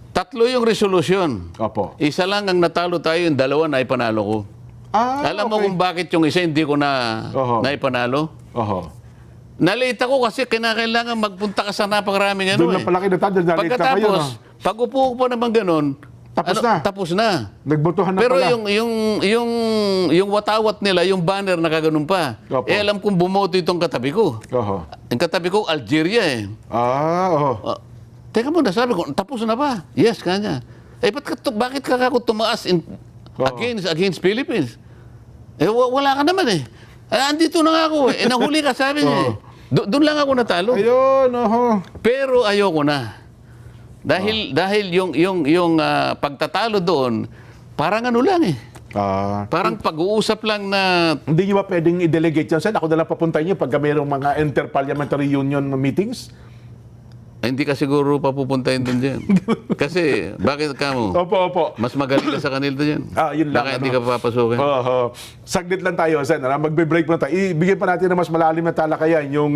3 yung resolution. Isa lang ang natalo tayo, yung 2 na ipanalo ko. Alam mo kung bakit yung isa hindi ko naipanalo? Nalate ako kasi kinakailangan magpunta ka sa napakaraming Doon na pala kayo natalo, nalate na kayo, Pagkatapos, pag upo ko pa naman ganun, Tapos na. Tapos na. Nagbotohan na Pero pala. yung watawat nila, yung banner na kaganon pa. Opo. Alam kong bumoto itong katabi ko. Oho. Ang katabi ko, Algeria eh. Oho. Teka muna, sabi ko, tapos na ba? Yes, kanya. Bakit ka ako tumaas against Philippines? Wala ka naman eh. Andito na nga ako eh. Nahuli ka, sabi niya eh. Doon lang ako natalo. Ayun, oho. Pero ayoko na. Dahil yung pagtatalo doon, parang ano lang eh. Parang pag-uusap lang na Hindi nyo ba pwedeng i-delegate yan, Sen? Ako na lang papuntahin nyo pagka mayroong mga inter-parliamentary union meetings? hindi ka siguro papupuntahin doon dyan. Kasi, bakit ka mo? Opo. Mas magaling ka sa kanila dyan. Yun lang. Baka hindi ka papasukin. Oho. Saglit lang tayo, Sen. Magbe-break muna tayo. Ibigay pa natin na mas malalim na talakayan yung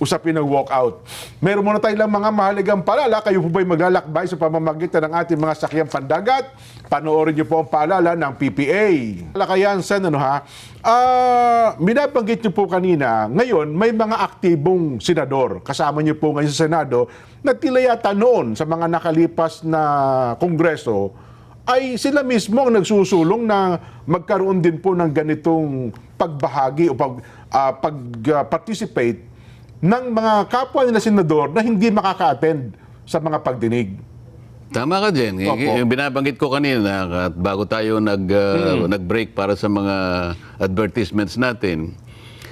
usapin ng walkout. Meron muna tayo lang mga mahalagang paalala. Kayo po ba'y maglalakbay sa pamamagitan ng ating mga sakyang pandagat? Panoorin niyo po ang paalala ng PPA. Talakayan, Sen, binabanggit niyo po kanina, ngayon may mga aktibong senador. Kasama niyo po ngayon sa Senado na tila yata noon sa mga nakalipas na kongreso ay sila mismo ang nagsusulong na magkaroon din po ng ganitong pagbahagi o participate ng mga kapwa nila senador na hindi makaka-attend sa mga pagdinig. Tama ka dyan. Yung binabanggit ko kanina at bago tayo nag-break para sa mga advertisements natin,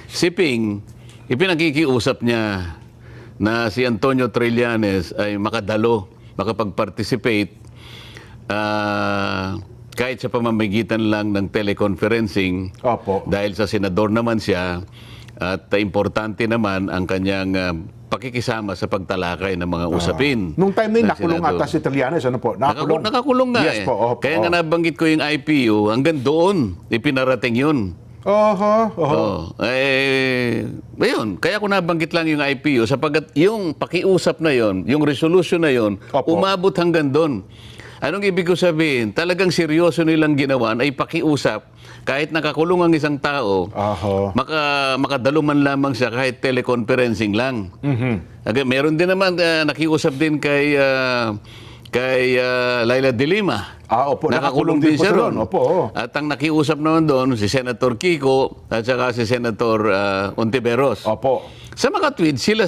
si Ping, ipinakikiusap niya na si Antonio Trillanes ay makapag-participate kahit sa pamamagitan lang ng teleconferencing. Opo. Dahil sa senador naman siya at importante naman ang kanyang pakikisama sa pagtalakay ng mga usapin. Nung time na yun, ng nakulong Senado. ata si Trillanes, ano po? Nakakulong nga Yes eh. po, opo. Kaya nga nabanggit ko yung IPU, hanggang doon, ipinarating yun. Oho. Ayun, kaya ko nabanggit lang yung IPU sapagat yung pakiusap na yon, yung resolution na yon, Opo. umabot hanggang doon. Anong ibig ko sabihin? Talagang seryoso nilang ginawa ay pakiusap kahit nakakulong ang isang tao, Oho. makadalo man lamang siya kahit teleconferencing lang. Meron din naman nakiusap din kay Laila de Lima. Opo. Nakakulong din siya ron. Opo. At ang nakiusap naman doon, si Senator Kiko at saka si Senator Ontiveros. Opo. Sa mga tweet, sila,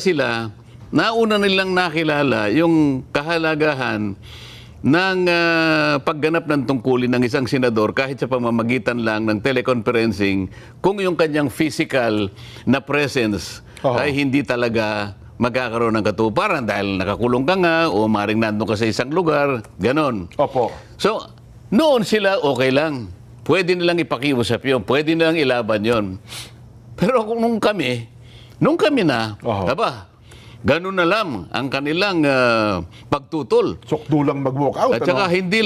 nauna nilang nakilala yung kahalagahan ng pagganap ng tungkulin ng isang senador kahit sa pamamagitan lang ng teleconferencing kung yung kanyang physical na presence ay hindi talaga magkakaroon ng katuparan dahil nakakulong ka nga o maring nandun ka sa isang lugar, ganon. Opo. So, noon sila okay lang. Pwede nilang ipakiusap yun. Pwede nilang ilaban yun. Pero nung kami na, ganun na lang ang kanilang pagtutol. Sukdo lang mag-walk out. At saka hindi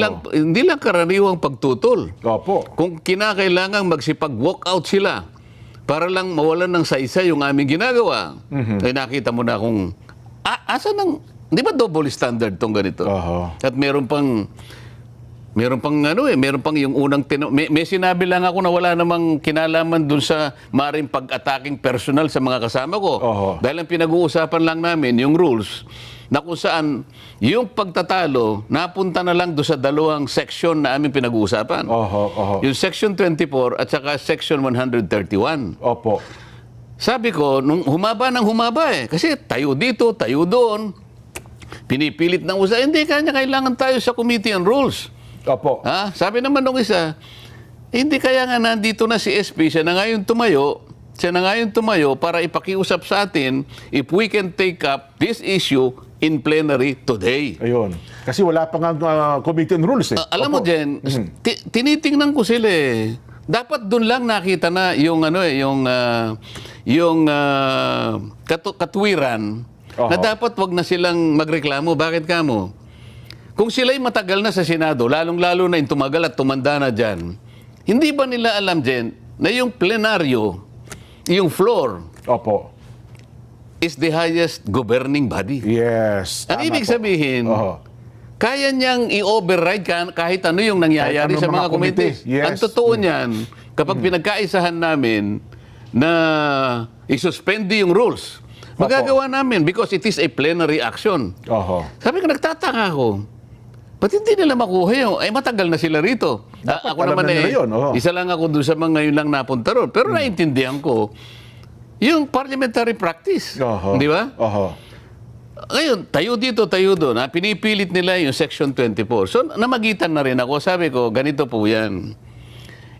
lang karaniwang pagtutol. Opo. Kung kinakailangan magsipag-walk out sila para lang mawalan ng saysay yung aming ginagawa, ay nakita mo na kung asa ng, di ba double standard tong ganito? At meron pang yung unang may sinabi lang ako na wala namang kinalaman dun sa maring pag-attacking personal sa mga kasama ko. Dahil ang pinag-uusapan lang namin yung rules na kung saan yung pagtatalo napunta na lang do sa dalawang section na aming pinag-uusapan. Yung section 24 at saka section 131. Opo. Sabi ko, nung humaba kasi tayo dito, tayo doon, pinipilit ng usa, hindi kailangan tayo sa Committee on Rules. Opo. Sabi naman nung isa, hindi kaya nga nandito na si SP, siya na ngayon tumayo para ipakiusap sa atin if we can take up this issue in plenary today. Ayun. Kasi wala pa nga Committee on Rules eh. Alam mo, Jen, tinitingnan ko sila eh. Dapat doon lang nakita na yung katwiran na dapat wag na silang magreklamo. Bakit kamo? Kung sila'y matagal na sa Senado, lalong-lalo na yung tumagal at tumanda na dyan, hindi ba nila alam, Jen, na yung plenaryo, yung floor, is the highest governing body? Yes. Ang ibig sabihin, kaya niyang i-override kahit ano yung nangyayari sa mga committees. Yes. Ang totoo niyan, kapag pinagkaisahan namin na isuspende yung rules, magagawa namin because it is a plenary action. Sabi ko, nagtataka ako. ba't hindi nila makuha yung, matagal na sila rito. Dapat Ako alam naman na nila yun, oo. isa lang ako doon sa mga ngayon lang napunta ron. Pero naintindihan ko, yung parliamentary practice. Oho. Di ba? Oho. Ngayon, tayo dito, tayo doon. Pinipilit nila yung Section 24. So, namagitan na rin ako. Sabi ko, ganito po yan.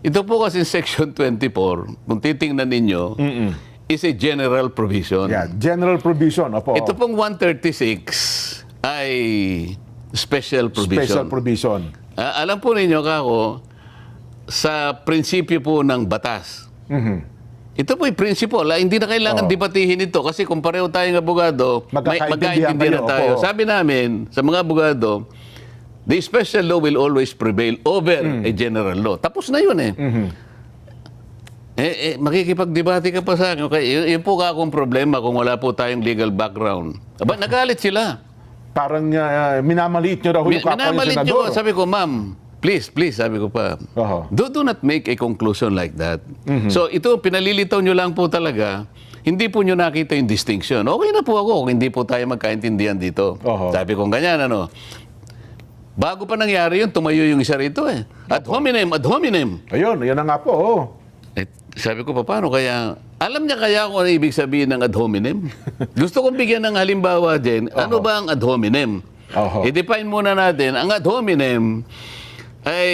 Ito po kasi Section 24, kung titingnan ninyo, is a general provision. Yeah, general provision. Opo. Ito pong 136 ay special provision. Special provision. Alam po ninyo, kako, sa prinsipyo po ng batas. Ito po yung principle. Hindi na kailangan debatihin ito kasi kung pareho tayong abogado, Magkakaintindihan magkaintindihan kayo, tayo. opo. Sabi namin, sa mga abogado, the special law will always prevail over a general law. Tapos na yun eh. Makikipagdebate ka pa sa akin. Okay, yun po ka akong problema kung wala po tayong legal background. Aba, nagalit sila. Parang minamaliit nyo raw yung kapwa yung Minamalit senador. nyo. Sabi ko, ma'am, please, sabi ko pa, Oho. do not make a conclusion like that. So ito, pinalilitaw nyo lang po talaga, hindi po nyo nakita yung distinction. Okay na po ako kung hindi po tayo magkaintindihan dito. Oho. Sabi ko ganyan, ano. Bago pa nangyari yun, tumayo yung isa rito eh. Ad hominem, ad hominem. Ayun, yan na nga po. Oh. Sabi ko, paano kaya? Alam niya kaya kung ano ibig sabihin ng ad hominem? Gusto kong bigyan ng halimbawa din. Ano ba ang ad hominem? Oho. I-define muna natin. Ang ad hominem ay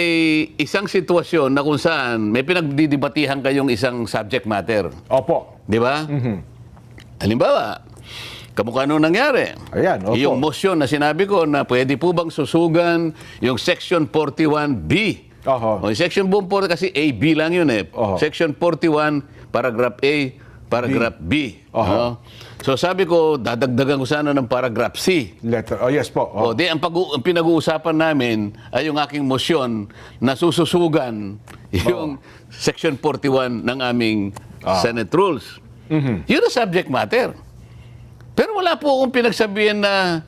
isang sitwasyon na kung saan may pinagdidibatihan kayong isang subject matter. Opo. Di ba? Halimbawa, kamukha nung nangyari. Ayan, opo. Yung motion na sinabi ko na pwede po bang susugan yung Section 41B. Oho. O, yung Section 40 kasi A, B lang yun eh. Oho. Section 41, paragraph A, paragraph B. Oho. No? So sabi ko, dadagdagan ko sana ng paragraph C. Letter. Oh, yes po. Oh. O, di, ang pinag-uusapan namin ay yung aking motion na sususugan yung Section 41 ng aming Senate Rules. Yun ang subject matter. Pero wala po akong pinagsabihan na,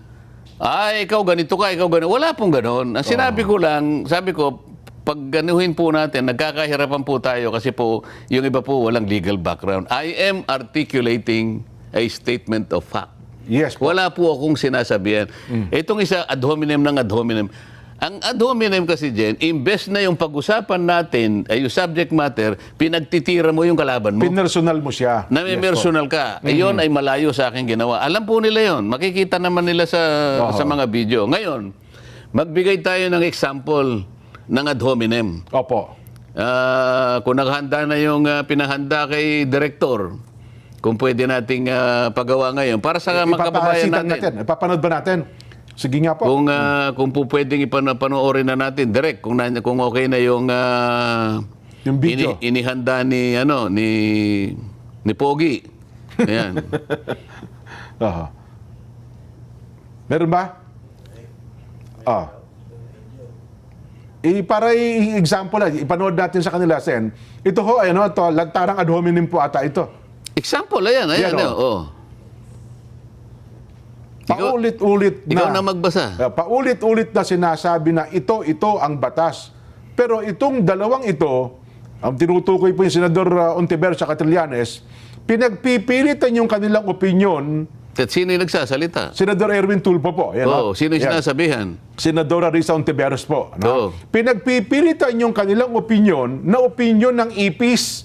ikaw ganito ka, ikaw ganito. Wala pong ganon. Ang sinabi ko lang, sabi ko, pag ganuhin po natin, nagkakahirapan po tayo kasi po, yung iba po walang legal background. I am articulating a statement of fact. Yes po. Wala po akong sinasabihan. Itong isa, ad hominem ng ad hominem. Ang ad hominem kasi, Jen, imbes na yung pag-usapan natin, ay yung subject matter, pinagtitira mo yung kalaban mo. Pinersonal mo siya. Na may personal ka. Iyon ay malayo sa aking ginawa. Alam po nila yon. Makikita naman nila sa mga video. Ngayon, magbigay tayo ng example ng ad hominem. Opo. Kung naghanda na yung pinahanda kay Director, kung pwede nating pagawa ngayon para sa mga kababayan natin. Ipapanood ba natin? Sige nga po. Kung po pwedeng ipanoorin na natin direct kung okay na yung Yung video. inihanda ni ni Pogi. Ayan. Oho. Meron ba? Para i-example lang, ipanood natin sa kanila, Sen. Ito ho, ito, lantarang ad hominem po ata ito. Example, ayan. Yan, Paulit-ulit na. Ikaw na magbasa. Paulit-ulit na sinasabi na ito ang batas. Pero itong dalawang ito, ang tinutukoy po yung Senador Ontiveros at Trillanes, pinagpipilitan yung kanilang opinyon. At sino yung nagsasalita? Senador Erwin Tulfo po. Yan, Sino yung Yan. sinasabihan? Senadora Risa Ontiveros po. Oo. Pinagpipilitan yung kanilang opinyon na opinyon ng IPIS.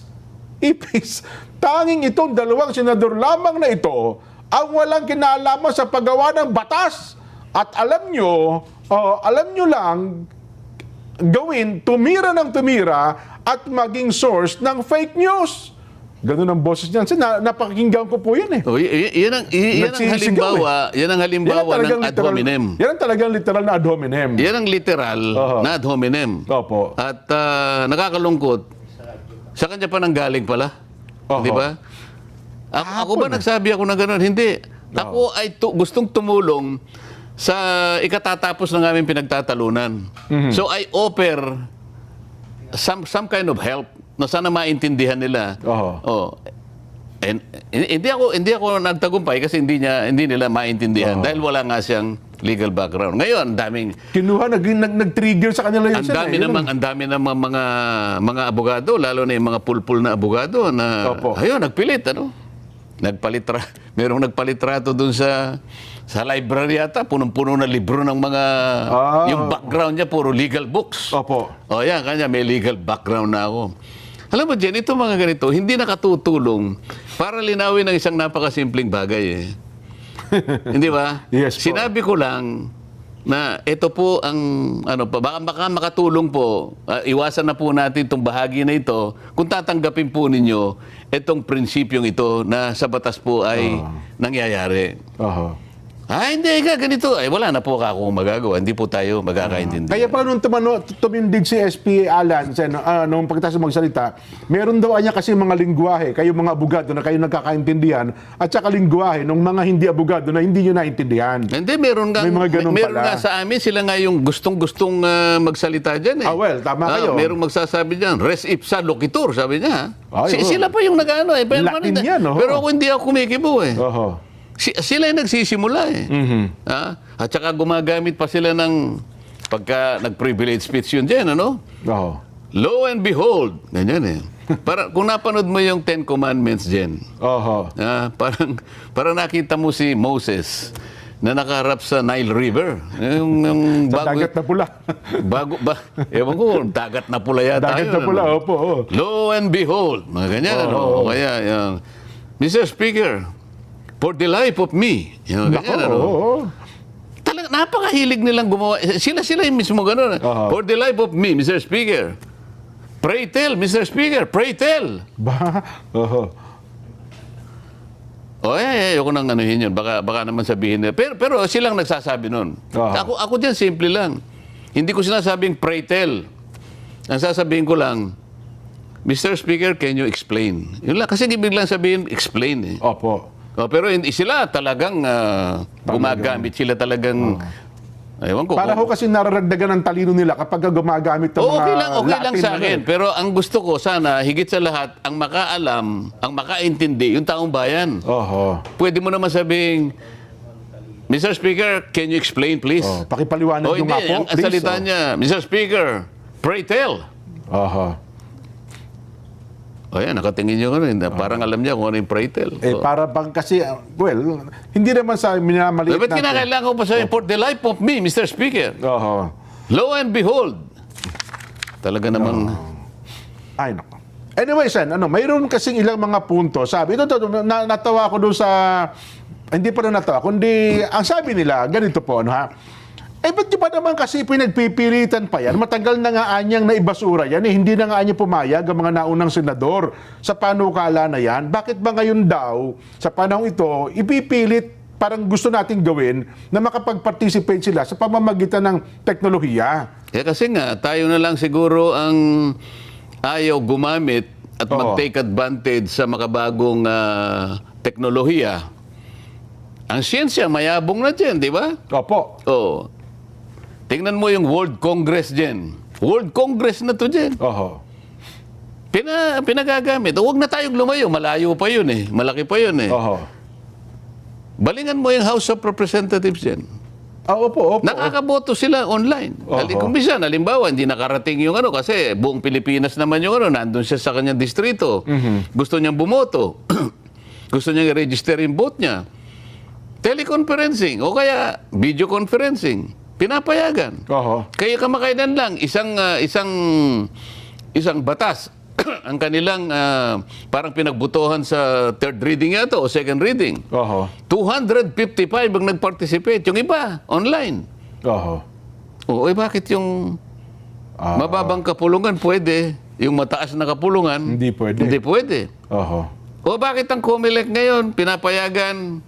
IPIS. Tanging itong dalawang senador lamang na ito ang walang kinalaman sa paggawa ng batas. At alam nyo lang gawin, tumira ng tumira at maging source ng fake news. Ganun ang boses niyan. Napakinggan ko po yun eh. Yan ang halimbawa, yan ang halimbawa ng ad hominem. Yan ang talagang literal na ad hominem. Yan ang literal na ad hominem. Opo. At nakakalungkot, sa kanya pa nang galing pala. Oho. Di ba? Ako ba nagsabi ako na gano'n? Hindi. Ako ay gustong tumulong sa ikatatapos ng aming pinagtatalunan. So I offer some kind of help na sana maintindihan nila. And hindi ako nagtagumpay kasi hindi nila maintindihan dahil wala nga siyang legal background. Ngayon, daming kinuha nag-trigger sa kanila yun. ang dami namang mga abogado, lalo na yung mga pulpul na abogado na ayun, nagpilit merong nagpalitrato dun sa library yata, punong-puno na libro ng mga, yung background niya, puro legal books. Opo. O yan, kanya may legal background na ako. Alam mo, Jen, ito mga ganito, hindi nakatutulong para linawin ang isang napakasimpleng bagay eh. Hindi ba? Yes po. Sinabi ko lang na ito po ang baka makatulong po, iwasan na po natin itong bahagi na ito kung tatanggapin po ninyo itong prinsipyong ito na sa batas po ay nangyayari. Oho. Hindi ka ganito. Wala na po akong magagawa. Hindi po tayo magkakaintindi. Kaya pa nung tumindig si SP Alan, nung pagkatapos magsalita, meron daw niya kasi mga lingwahe, kayo mga abogado na kayo nagkakaintindihan, at saka lingwahe ng mga hindi abogado na hindi nyo naintindihan. Hindi, meron May mga ganun meron pala. nga sa amin, sila nga yung gustong-gustong magsalita dyan eh. Well, tama kayo. Merong magsasabi dyan, res ipsa loquitur, sabi niya. Ay, Sila pa yung nag-ano eh. Latin yan, oh. Pero ako hindi ako kumikibo eh. Oho. Sila yung nagsisimula eh. Mhm. At saka gumagamit pa sila ng pagka nag-privilege speech yun dyan, ano? Oho. Lo and behold, ganyan eh. Kung napanood mo yung Ten Commandments dyan, Oho. parang nakita mo si Moses na nakaharap sa Nile River. Yung Sa dagat na pula. ewan ko, dagat na pula yata. Dagat na yun, pula, ano? opo. Oh. Lo and behold, mga ganyan, ano? O kaya, yung, Mr. Speaker, for the life of me. Yung ganyan, ano? Oo. Talaga, napakahilig nilang gumawa. Sila yung mismo gano'n. For the life of me, Mr. Speaker. Pray tell, Mr. Speaker, pray tell. Ba? Oho. Ayoko nang anuhin yun. Baka naman sabihin nila. Pero silang nagsasabi nun. Ako dyan, simple lang. Hindi ko sinasabing pray tell. Ang sasabihin ko lang, Mr. Speaker, can you explain? Yun lang. Kasi ibig lang sabihin, explain eh. Opo. Pero sila talagang gumagamit. Sila talagang... Ewan ko. Para ho kasi nararagdagan ng talino nila kapag gumagamit ng mga Okay lang sa Latin, akin. Pero ang gusto ko, sana, higit sa lahat, ang makaalam, ang makaintindi, yung taong bayan. Oho. Pwede mo naman sabing, Mr. Speaker, can you explain, please? Oh, pakipaliwanag yung hindi. nga po, Ang please. salita niya, Mr. Speaker, pray tell. Oho. Yan, nakatingin nyo ano, parang alam niya kung ano yung pray tell. Para bang kasi, hindi naman sa minamaliit Ba't kinakailangan ko pa sabihin, for the life of me, Mr. Speaker, Oho. lo and behold. Talaga namang... Ay, nako. Anyway, Sen, mayroon kasing ilang mga punto. Sabi, natawa ko doon sa, hindi pa na natawa, kundi, ang sabi nila, ganito po, ba't di ba naman kasi pinagpipilitan pa yan? Matagal na nga anyang naibasura yan. Hindi na nga anya pumayag ang mga naunang senador sa panukala na yan. Bakit ba ngayon daw, sa panahon ito, ipipilit parang gusto nating gawin na makapag-participate sila sa pamamagitan ng teknolohiya? Kasi nga, tayo na lang siguro ang ayaw gumamit at mag-take advantage sa makabagong teknolohiya. Ang siyensya, mayabong na dyan, di ba? Opo. Tingnan mo yung World Congress dyan. World Congress na to dyan. Oho. Pinagagamit. Huwag na tayong lumayo. Malayo pa yun eh. Malaki pa yun eh. Oho. Balingan mo yung House of Representatives dyan. Opo. Nakakaboto sila online. Kung minsan, halimbawa, hindi nakarating yung kasi buong Pilipinas naman yung nandun siya sa kanyang distrito. Gusto niyang bumoto. Gusto niyang i-register yung vote niya. Teleconferencing o kaya video conferencing. Pinapayagan. Oho. Kaya kamakailan lang, isang batas ang kanilang parang pinagbutuhan sa third reading yata o second reading. Oho. 255 ang nag-participate. Yung iba, online. Oho. Bakit yung mababang kapulungan pwede, yung mataas na kapulungan Hindi pwede. Hindi pwede. Oho. Bakit ang COMELEC ngayon pinapayagan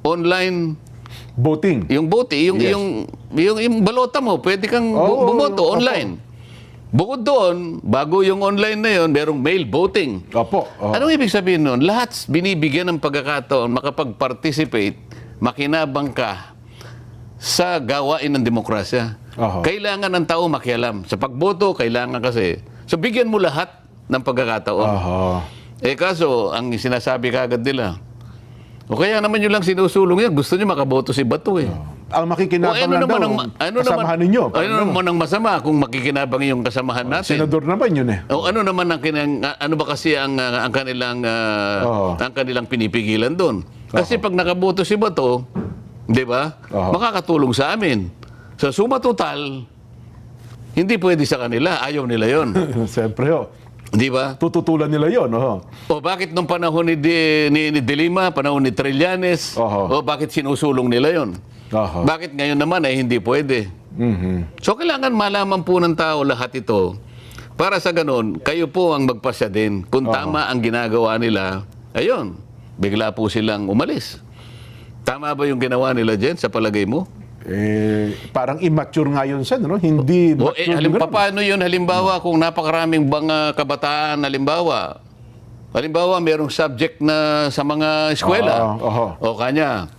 online Voting. yung bote, yung balota mo, pwede kang bumoto online. Bukod doon, bago yung online na yun, merong mail voting. Opo. Anong ibig sabihin nun? Lahat binibigyan ng pagkakataon, makapag-participate, makinabang ka sa gawain ng demokrasya. Kailangan ng tao makialam. Sa pagboto, kailangan kasi. So, bigyan mo lahat ng pagkakataon. Kaso, ang sinasabi kagad nila, o kaya naman yun lang sinusulong yan, gusto nyo makaboto si Bato eh. ang makikinabang na daw, kasamahan ninyo. Ano naman ang masama kung makikinabang yung kasamahan natin? Senador naman yun eh. O ano naman ano ba kasi ang kanilang pinipigilan doon? Kasi pag nakaboto si Bato, 'di ba? Makakatulong sa amin. Sa suma total, hindi pwede sa kanila, ayaw nila 'yon. Siyempre, Di ba? tututulan nila yun. O bakit nung panahon ni De Lima, panahon ni Trillanes, o bakit sinusulong nila 'yon? Bakit ngayon naman ay hindi pwede? So kailangan malaman po ng tao lahat ito. Para sa ganon, kayo po ang magpasya din. Kung tama ang ginagawa nila, ayun, bigla po silang umalis. Tama ba yung ginawa nila dyan sa palagay mo? Parang immature nga yun siya, no? Hindi mature. Paano yun? Halimbawa, kung napakaraming mga kabataan, halimbawa, merong subject na sa mga eskwela. O kanya,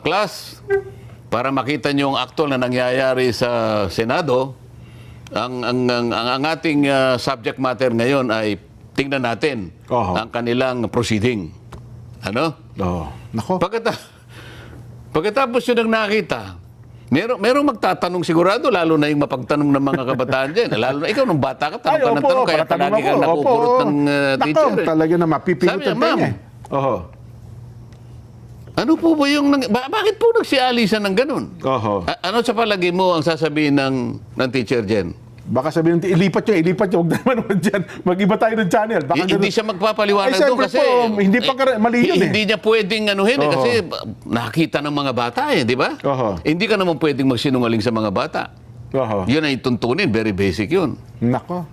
class, para makita niyo ang aktol na nangyayari sa Senado, ang ating subject matter ngayon ay tingnan natin ang kanilang proceeding. Ano? Nako. Pagkatapos yun ang nakita, merong magtatanong sigurado, lalo na yung mapagtanong ng mga kabataan dyan. Lalo na ikaw nung bata ka, tanong ka ng tanong, kaya palagi kang nakukurot ng teacher. Nako, talaga na mapipilot ang tenga. Ano po ba yung... Bakit po nagsialisan ng ganun? Ano sa palagi mo ang sasabihin ng teacher dyan? Baka sabihin, ilipat nyo. Huwag naman dyan. Mag-iba tayo ng channel. Baka hindi siya magpapaliwanag doon kasi... hindi pa mali yun Hindi niya pwedeng anuhin kasi nakita ng mga bata di ba? Hindi ka naman pwedeng magsinungaling sa mga bata. Yun ay tuntunin. Very basic yun. Nako.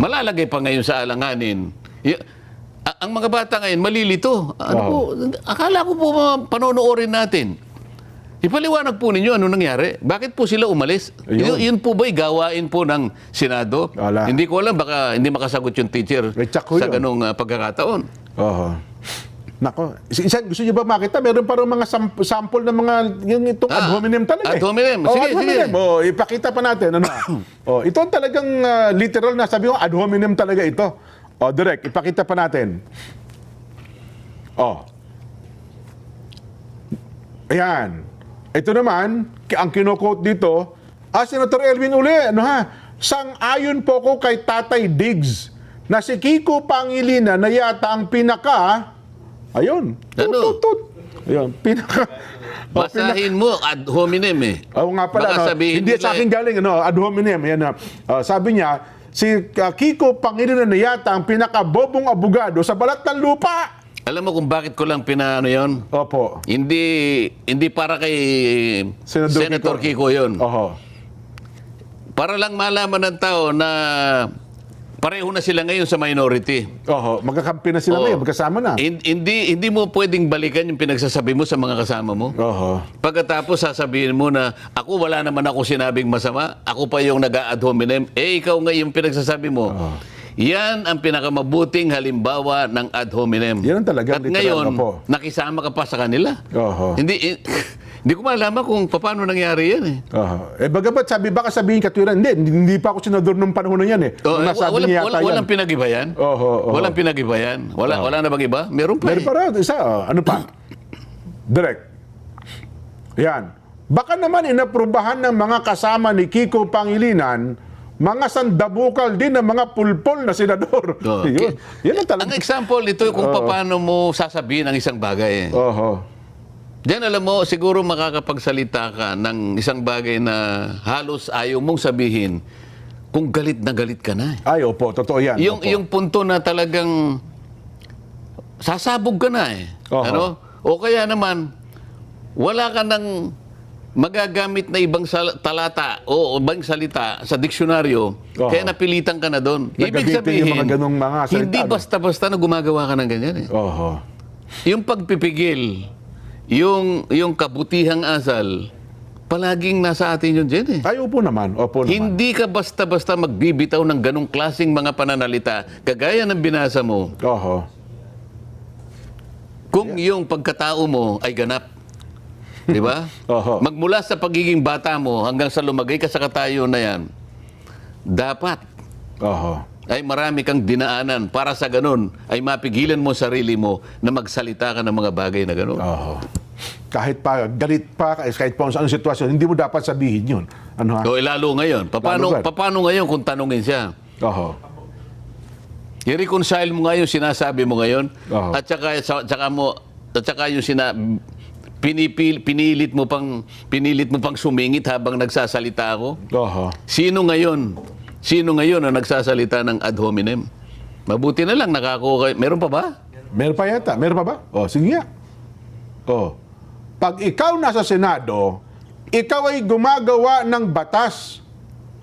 Malalagay pa ngayon sa alanganin. Ang mga bata ngayon, malilito. Akala ko po panonoorin natin. Ipaliwanag po ninyo ano nangyari. Bakit po sila umalis? Yun po ba'y gawain po ng Senado? Hindi ko alam, baka hindi makasagot yung teacher sa ganong pagkakataon. Nako. Gusto niyo ba makita? Meron pa rin mga sample ng mga itong ad hominem talaga. Ad hominem. Sige. Ipakita pa natin. Ito talagang literal na sabi ko, ad hominem talaga ito. Direct, ipakita pa natin. Ayan. Ito naman, ang kino-quote dito, Senator Elvin uli, sang-ayon po ko kay Tatay Diggs na si Kiko Pangilinan na yata ang pinaka, ayun, pinaka, basahin mo, ad hominem Oo nga pala, hindi sa akin galing, ad hominem, yan, sabi niya, si Kiko Pangilinan na yata ang pinaka-bobong abogado sa balat ng lupa. Alam mo kung bakit ko lang pinaano yon? Opo. Hindi para kay Senator Kiko yon. Para lang malaman ng tao na pareho na sila ngayon sa minority. Magkakampi na sila ngayon, magkasama na. Hindi mo pwedeng balikan yung pinagsasabi mo sa mga kasama mo. Pagkatapos sasabihin mo na ako wala naman ako sinabing masama, ako pa yung nag-ad hominem, ikaw nga yung pinagsasabi mo. Yan ang pinakamabuting halimbawa ng ad hominem. Yan ang talaga. At ngayon, nakisama ka pa sa kanila. Hindi ko malaman kung paano nangyari yan bagamat baka sabihin katwiran, hindi pa ako senador nung panahon na yan walang pinag-iba yan? Walang pinag-iba yan? Wala na bang iba? Meron pa Meron pa rin. Isa, ano pa? Direct. Yan. Baka naman inaprubahan ng mga kasama ni Kiko Pangilinan mga sandabukal din ng mga pulpol na senador. Yan ang talaga. Ang example nito kung paano mo sasabihin ang isang bagay. Diyan alam mo, siguro makakapagsalita ka ng isang bagay na halos ayaw mong sabihin kung galit na galit ka na. Opo, totoo yan. Yung punto na talagang sasabog ka na O kaya naman, wala ka ng magagamit na ibang talata o ibang salita sa diksyonaryo, kaya napilitan ka na doon. Ibig sabihin, hindi basta-basta na gumagawa ka ng ganyan. Yung pagpipigil, yung kabutihang asal, palaging nasa atin yun dyan Opo naman. Hindi ka basta-basta magbibitaw ng ganong klaseng mga pananalita, kagaya ng binasa mo, kung yung pagkatao mo ay ganap. Di ba? Magmula sa pagiging bata mo hanggang sa lumagay ka sa katayo na yan, dapat ay marami kang dinaanan para sa ganun ay mapigilan mo sarili mo na magsalita ka ng mga bagay na ganun. Kahit pa galit pa, kahit pa anong sitwasyon, hindi mo dapat sabihin yun. Ano ha? O lalo ngayon. Lalo ba? Paano ngayon kung tanungin siya? Oho. I-reconcile mo nga yung sinasabi mo ngayon. Oo. At saka yung pinilit mo pang sumingit habang nagsasalita ako. Oho. Sino ngayon ang nagsasalita ng ad hominem? Mabuti na lang nakakuha kayo. Meron pa ba? Meron pa yata. Meron pa ba? Oh, sige nga. Oh. Pag ikaw nasa Senado, ikaw ay gumagawa ng batas.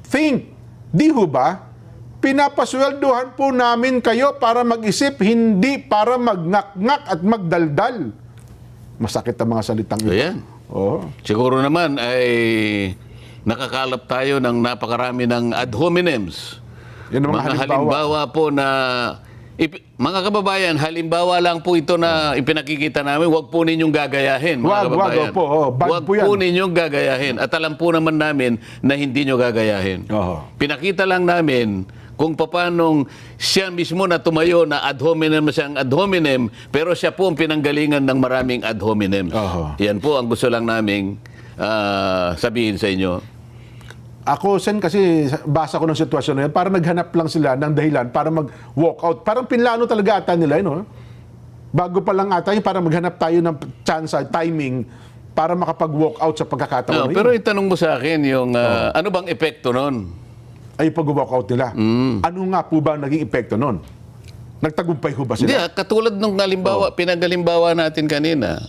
Think, di ho ba? Pinapasweldohan po namin kayo para mag-isip, hindi para magngak-ngak at magdaldal. Masakit ang mga salitang ito. Ayan. Oh. Siguro naman ay nakakalap tayo ng napakarami ng ad hominems. Yan ang Mga halimbawa po na mga kababayan, halimbawa lang po ito na ipinakikita namin, huwag po ninyong gagayahin. Mga kababayan. po. Oh, bad Huwag po yan. po ninyong gagayahin. At alam po naman namin na hindi nyo gagayahin. Oho. Pinakita lang namin kung paanong siya mismo na tumayo na ad hominem siyang ad hominem, pero siya po ang pinanggalingan ng maraming ad hominem. Oho. Yan po ang gusto lang naming sabihin sa inyo. Ako, Sen, kasi basa ko ng sitwasyon na yan, parang naghanap lang sila ng dahilan para mag-walk out. Parang pinlano talaga ata nila, no? Bago pa lang ata yun, parang maghanap tayo ng chance, timing, para makapag-walk out sa pagkakataon na yun. Pero itanong mo sa akin yung ano bang epekto nun? Ay pag-walk out nila. Ano nga po ba ang naging epekto nun? Nagtagumpay ho ba Hindi, sila? katulad ng halimbawa, pinagalimbawa natin kanina,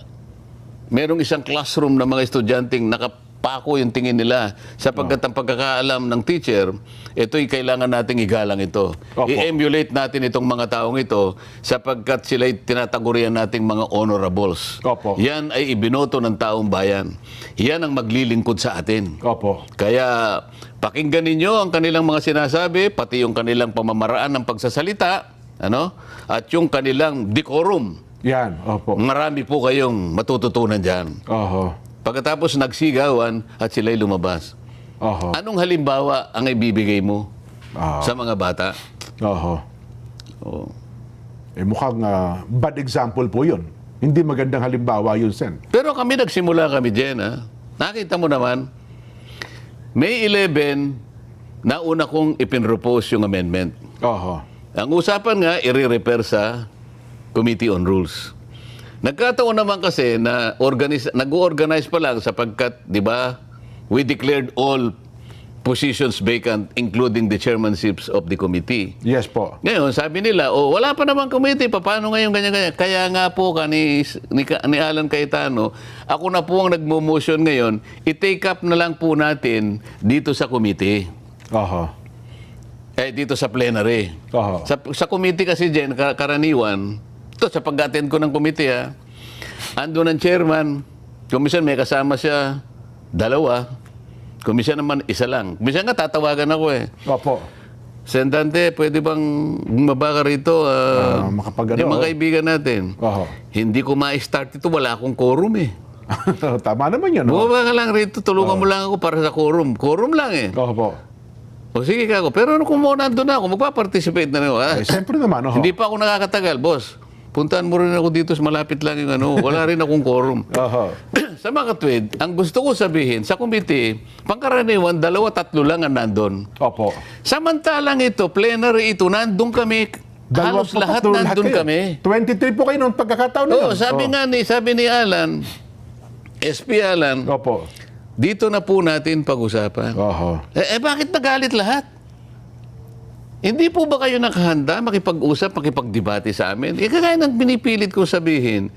merong isang classroom na mga estudyanteng nakapako yung tingin nila sapagkat ang pagkakaalam ng teacher, ito'y kailangan nating igalang ito. Opo. I-emulate natin itong mga taong ito sapagkat sila'y tinatagurian nating mga honorables. Opo. Yan ay ibinoto ng taong bayan. Yan ang maglilingkod sa atin. Opo. Kaya pakinggan ninyo ang kanilang mga sinasabi, pati yung kanilang pamamaraan ng pagsasalita, ano? At yung kanilang decorum. Yan, opo. Marami po kayong matututunan dyan. Oho. Pagkatapos nagsigawan at sila'y lumabas. Oho. Anong halimbawa ang ibibigay mo Oho. sa mga bata? Oho. Oh. Eh mukhang bad example po yun. Hindi magandang halimbawa yun, Sen. Pero nagsimula kami dyan, ha? Nakita mo naman, May 11, nauna kong ipinropose yung amendment. Oho. Ang usapan nga, i-repair sa Committee on Rules. Nagkataon naman kasi na nag-organize pa lang sapagkat, di ba, we declared all positions vacant including the chairmanships of the committee. Yes po. Ngayon, sabi nila, wala pa naman committee, paano ngayon ganyan-ganyan? Kaya nga po ni Alan Cayetano, ako na po ang nagmo-motion ngayon, i-take up na lang po natin dito sa committee. Oho. Dito sa plenary. Oho. Sa committee kasi dyan, karaniwan, ito sa pag-attend ko ng committee, ando ng chairman, commission may kasama siya, 2, commission naman isa lang. Commission nga tatawagan ako Opo. Sendante, pwede bang bumaba ka rito? Makapag-ano, Yung mga kaibigan natin. Oho. Hindi ko ma-start ito, wala akong quorum Tama naman yun, no? Bumaba ka lang rito, tulungan mo lang ako para sa quorum. Quorum lang Opo. O sige ka ako. Pero kung mo nandun na ako, magpa-participate na rin ako. Eh, siyempre naman, oho. Hindi pa ako nakakatagal, boss. Puntahan mo rin ako dito, malapit lang yung ano. Wala rin akong quorum. Oho. Sa mga katwid, ang gusto ko sabihin, sa committee, pangkaraniwan, 2-3 lang ang nandun. Opo. Samantalang ito, plenary ito, nandun kami, halos lahat nandun kami. 23 po kayo noong pagkakataon na Oo, yun. sabi ni Alan, SP Alan, Opo. dito na po natin pag-usapan. Oho. Bakit nagalit lahat? Hindi po ba kayo nakahanda makipag-usap, makipag-debate sa amin? Kagaya ng pinipilit kong sabihin,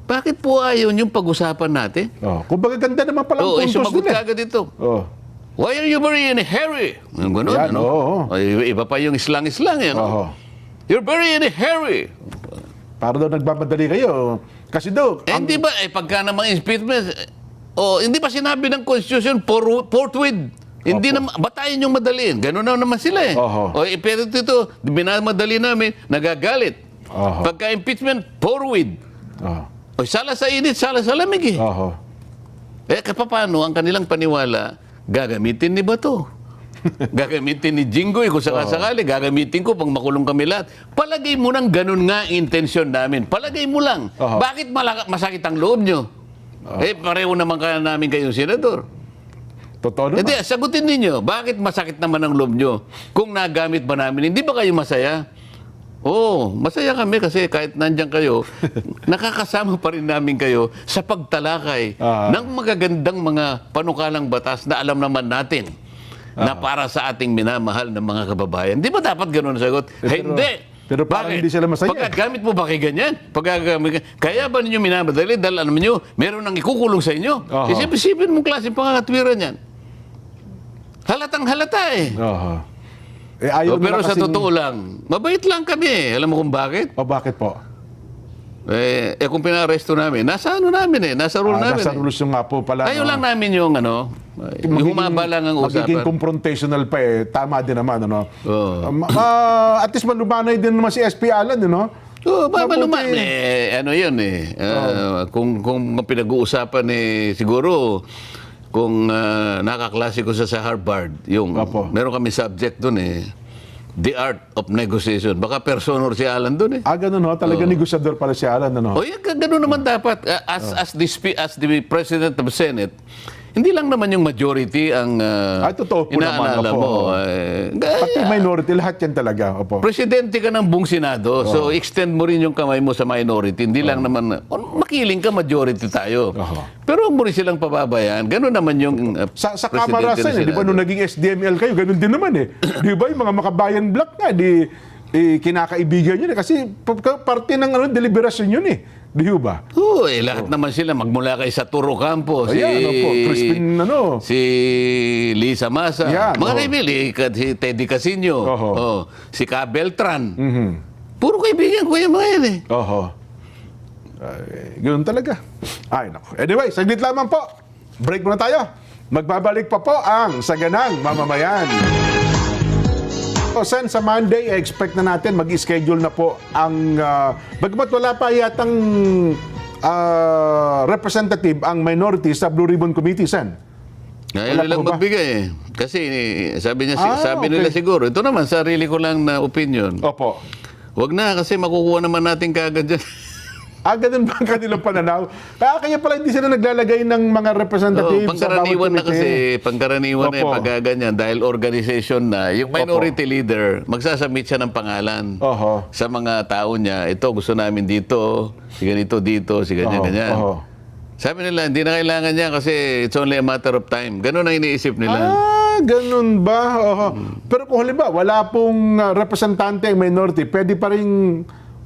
bakit po ayaw yung pag-usapan natin? Kumbaga ganda naman palang puntos sumagot nila. ka agad ito. Oh. Why are you very in a hurry? Yung ganun, Yan, ano? oo. Iba pa yung islang-islang, yan. Oho. You're very in a hurry. Para daw nagmamadali kayo. Kasi daw, Hindi ba, pagka namang impeachment, hindi ba sinabi ng Constitution, forthwith? Hindi na, batayin yung madaliin. Ganun na naman sila Oho. Pero ito, binamadali namin, nagagalit. Oho. Pagka impeachment, forward. Oho. Sala sa init, sala sa lamig Oho. paano ang kanilang paniwala, gagamitin ni Bato? Gagamitin ni Jinggoy kung sakasakali, gagamitin ko pang makulong kami lahat. Palagay mo nang ganun nga intensyon namin. Palagay mo lang. Oho. Bakit masakit ang loob nyo? Pareho naman kaya namin kayong senador. Totoo naman. Hindi, sagutin ninyo, bakit masakit naman ang loob nyo? Kung nagamit ba namin, hindi ba kayo masaya? Oo, masaya kami kasi kahit nandyan kayo, nakakasama pa rin namin kayo sa pagtalakay ng magagandang mga panukalang batas na alam naman natin na para sa ating minamahal ng mga kababayan. Di ba dapat ganun ang sagot? Hindi! Pero parang hindi sila masaya. Pagkagamit mo ba kay ganyan? Kaya ba ninyo minamadali dahil alam nyo, meron nang ikukulong sa inyo? Isipin mong klaseng pangakatwiran yan. Halatang halata eh. Ayaw Pero nila sa totoo lang, mabait lang kami. Alam mo kung bakit? Bakit po? Kung pinaresto namin, nasa ano namin nasa rule namin. Nasa rules yung nga po pala. Ayaw lang namin yung yung humaba lang ang usapan. Magiging confrontational pa Tama din naman, ano? At least malumanay din naman si SP Alan, Maluman. Ano yun kung pinag-uusapan siguro, kung nakaklase ko sa Harvard, meron kami subject dun The Art of Negotiation. Baka personor si Alan dun ganun talaga negosyador pala si Alan, Ganun naman dapat. As the President of the Senate, hindi lang naman yung majority ang totoo po naman. inaalala mo. Pati minority, lahat yan talaga. Presidente ka ng buong Senado, so extend mo rin yung kamay mo sa minority. Hindi lang naman, makiling ka, majority tayo. Pero huwag mo rin silang pababayaan. Ganun naman yung sa Kamarasan, di ba nung naging SDML kayo, ganun din naman Di ba yung mga makabayan block na, kinakaibigan yun kasi parte ng deliberasyon yun Di ba? Lahat naman sila, magmula kay Saturo Campos, Crispin, si Lisa Masa, mga kaibigan, si Teddy Casino, si Ka Beltran. Puro kaibigan ko yung mga yan Ganun talaga. Ay, naku. Anyway, saglit lamang po. Break muna tayo. Magbabalik pa po ang Saganang Mamamayan. Sen, sa Monday, expect na natin mag-schedule na po ang bagamat wala pa yatang representative ang minority sa Blue Ribbon Committee, Sen. Ngayon lang magbigay Kasi sabi nila siguro, ito naman sarili ko lang na opinion. Opo. Wag na kasi makukuha naman natin kaagad dyan. Ganun ba ang kanilang pananaw? Kaya pala hindi sila naglalagay ng mga representative sa bawat pangkaraniwan na komite. kasi, pangkaraniwan na pag ganyan, dahil organization na, yung minority leader, magsasubmit siya ng pangalan sa mga tao niya. Ito, gusto namin dito, si ganito dito, si ganyan. Sabi nila, hindi na kailangan niya kasi it's only a matter of time. Ganun ang iniisip nila. Ganun ba? Pero kung halimbawa, wala pong representante ang minority, pwede pa rin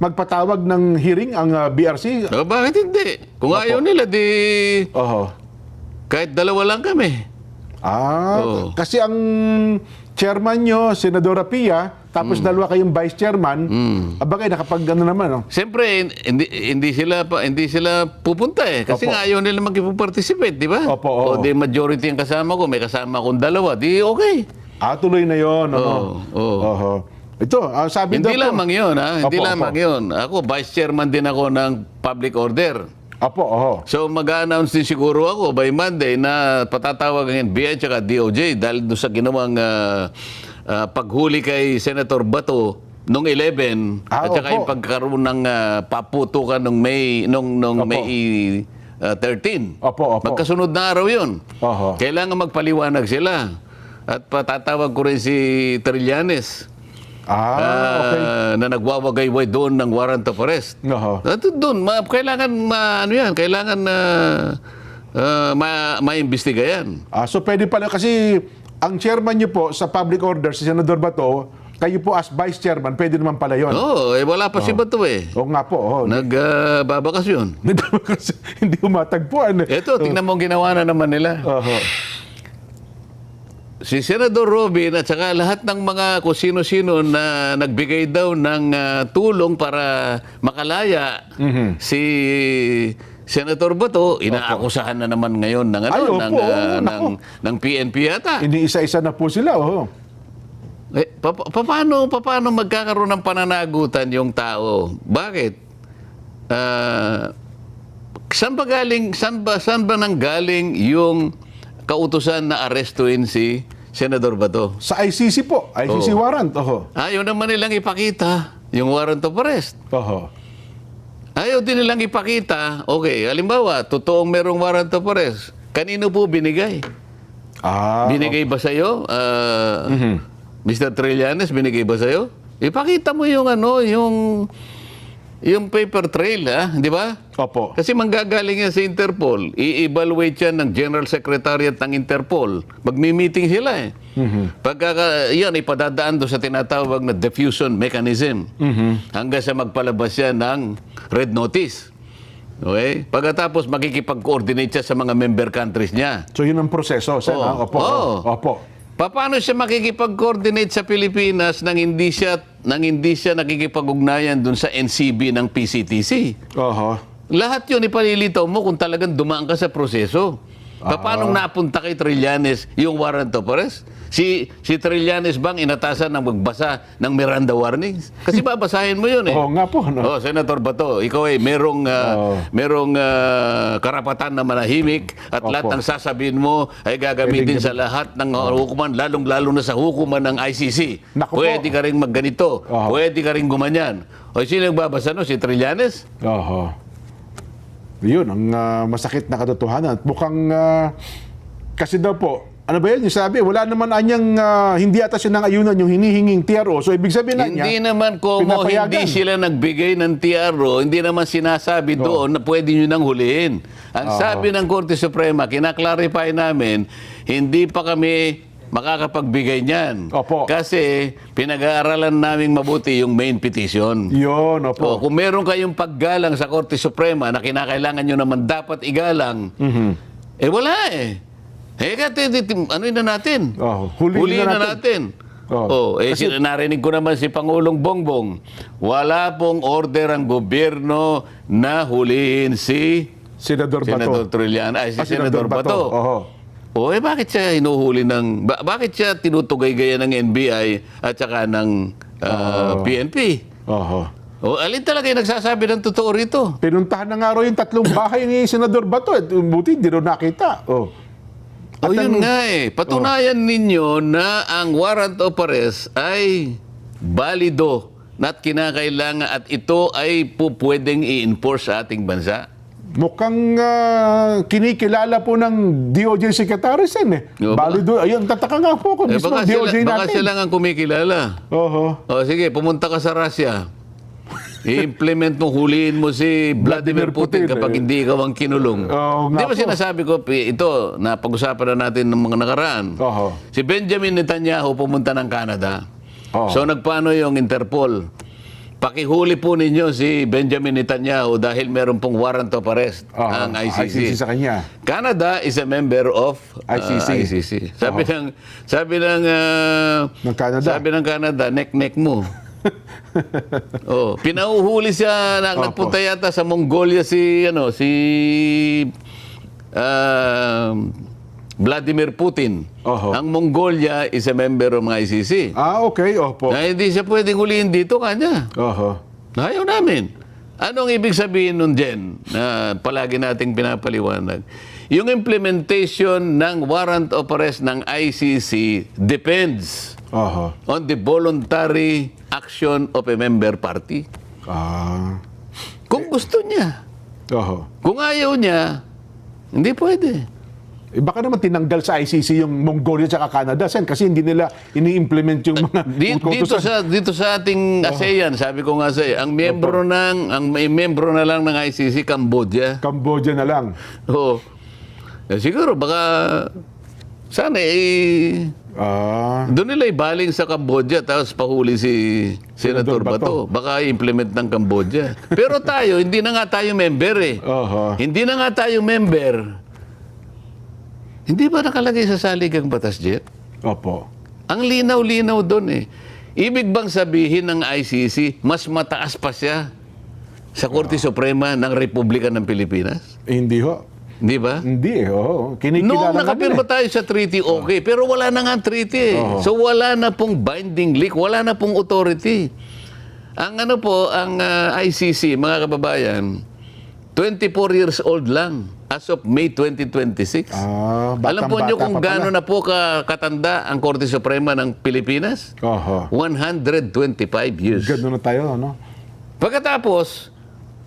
magpatawag ng hearing ang BRC? Bakit hindi? Kung ayaw nila, kahit dalawa lang kami. Kasi ang chairman nyo, Senadora Pia, tapos dalawa kayong vice chairman, abagay nakapag naman. Siyempre, hindi sila pupunta kasi nga ayaw nila mag-participate, di ba? O di majority ang kasama ko, may kasama akong dalawa, di okay. Tuloy na yun. Ito, sabi hindi daw lamang yun, Hindi lamang yun. Ako, vice chairman din ako ng public order. So mag-a-announce din siguro ako by Monday na patatawag ang NBI at DOJ dahil doon sa ginawang paghuli kay Senator Bato nung 11 at saka yung pagkaroon ng paputukan nung May 13. Magkasunod na araw yun. Kailangan magpaliwanag sila. At patatawag ko rin si Trillanes. Na nagwawagayway doon ng warrant of arrest. Doon, kailangan maimbestiga yan. So pwede pala kasi ang chairman nyo po sa public order, si Senador Bato, kayo po as vice chairman, pwede naman pala yun. Wala pa si Bato Oo nga po. Nagbabakasyon. Hindi umatagpuan. Ito, tingnan mo ang ginawa na naman nila. Si Senador Robin at saka lahat ng mga kung sino-sino na nagbigay daw ng tulong para makalaya si Senator Bato, inaakusahan na naman ngayon ng ng PNP yata. Iniisa-isa na po sila. Paano magkakaroon ng pananagutan yung tao? Bakit? Saan ba nanggaling yung kautusan na arestuin si Senador Bato? Sa ICC po. ICC warrant. Ayaw naman nilang ipakita yung warrant of arrest. Ayaw din nilang ipakita, okay, halimbawa, totoong merong warrant of arrest. Kanino po binigay? Binigay ba sa'yo? Mr. Trillanes, binigay ba sa'yo? Ipakita mo yung yung paper trail, di ba? Opo. Kasi manggagaling yan sa Interpol. I-evaluate yan ng General Secretariat ng Interpol. Magmi-meeting sila eh. Pagka yan, ipadadaan doon sa tinatawag na diffusion mechanism. Hanggang sa magpalabas yan ng red notice. Okay? Pagkatapos, makikipag-coordinate siya sa mga member countries niya. So yun ang proseso, Sen. Oo. Opo. Oo. Opo. Paano siya makikipag-coordinate sa Pilipinas nang hindi siya nakikipag-ugnayan dun sa NCB ng PCTC? Oho. Lahat yun ipalilitaw mo kung talagang dumaan ka sa proseso. Paano napunta kay Trillanes yung warrant of arrest? Si Trillanes bang inatasan ng magbasa ng Miranda warnings? Kasi babasahin mo yun eh. Oo nga po. No? Senator Bato, ikaw ay merong karapatan na manahimik at Opo. lahat ng sasabihin mo ay gagamitin sa lahat ng hukuman, lalong-lalo na sa hukuman ng ICC. Naku po. Pwede ka rin magganito, pwede ka rin gumanyan. O sino nagbabasa no? Si Trillanes? Oho. Yun, ang masakit na katotohanan. At mukhang, kasi daw po, ano ba yun? Yung sabi, wala naman anyang, hindi ata siya ng ayunan yung hinihinging TRO. So, ibig sabihin na niya, Hindi naman kung pinapayagan. hindi sila nagbigay ng TRO, hindi naman sinasabi doon na pwede nyo nang huliin. Ang sabi ng Korte Suprema, kinaklarify namin, hindi pa kami makakapagbigay niyan. Opo. Kasi pinag-aaralan namin mabuti yung main petition. yun, opo. Kung meron kayong paggalang sa Korte Suprema na kinakailangan nyo naman dapat igalang, wala eh. Ano na natin? Huliin na natin. Kasi- Narinig ko naman si Pangulong Bongbong, wala pong order ang gobyerno na huliin si Senador Bato. Senador Trillanes, si Senador Bato. Oho. Bakit siya hinuhuli bakit siya tinutugay-gaya ng NBI at saka ng PNP? Oho. Alin talaga yung nagsasabi ng totoo rito? Pinuntahan na nga raw yung tatlong bahay ni Senador Bato. At buti, hindi raw nakita. Yun nga eh. Patunayan ninyo na ang warrant of arrest ay balido at kinakailangan at ito ay pwedeng i-enforce sa ating bansa. Mukhang kinikilala po ng DOJ Secretary Sen eh. Balido. Ayun, tataka nga po ako. Mismo DOJ baka natin. sila lang kumikilala. Oho. Sige, pumunta ka sa Russia. I-implement mo, huliin mo si Vladimir Putin kapag hindi ikaw ang kinulong. Oo nga Di ba po. sinasabi ko, ito, napag-usapan na natin ng mga nakaraan. Oho. Si Benjamin Netanyahu pumunta ng Canada. Oho. So nagpaano yung Interpol? Pakihuli po ninyo si Benjamin Netanyahu dahil meron pong warrant of arrest ang ICC. sa kanya. Canada is a member of ICC. Sabi Ng Canada. Sabi ng Canada, neck mo. Pinauhuli siya nagpunta yata sa Mongolia si Vladimir Putin. Oho. Ang Mongolia is a member of ICC. Okay. Opo. Na hindi siya pwedeng huliin dito kanya. Oho. Ayaw namin. Anong ibig sabihin nun, Jen, na palagi nating pinapaliwanag? Yung implementation ng warrant of arrest ng ICC depends Oho. on the voluntary action of a member party. Kung gusto niya. Oho. Kung ayaw niya, hindi pwede. Baka naman tinanggal sa ICC yung Mongolia at Canada, Sen, kasi hindi nila ini-implement yung mga Dito sa ating ASEAN, sabi ko nga sa'yo, ang may membro na lang ng ICC, Cambodia. Cambodia na lang. Siguro, baka sana doon nila ibaling sa Cambodia tapos pahuli si Senator Bato. Baka i-implement ng Cambodia. Pero tayo, hindi na nga tayo member eh. Oho. Hindi na nga tayo member. Hindi ba nakalagay sa saligang batas, Jet? Opo. Ang linaw-linaw doon eh. Ibig bang sabihin ng ICC, mas mataas pa siya sa Korte Suprema ng Republika ng Pilipinas? Hindi ho. Hindi ba? Hindi eh. Oo. Kinikilala Noong nga nakapirma nila tayo sa treaty, okay. Pero wala na nga ang treaty eh. So wala na pong binding leak, wala na pong authority. Ang ICC, mga kababayan, 24 years old lang as of May 2026. Alam po nyo kung gaano na po katanda ang Korte Suprema ng Pilipinas? Oho. 125 years. Gano'n na tayo, no? Pagkatapos,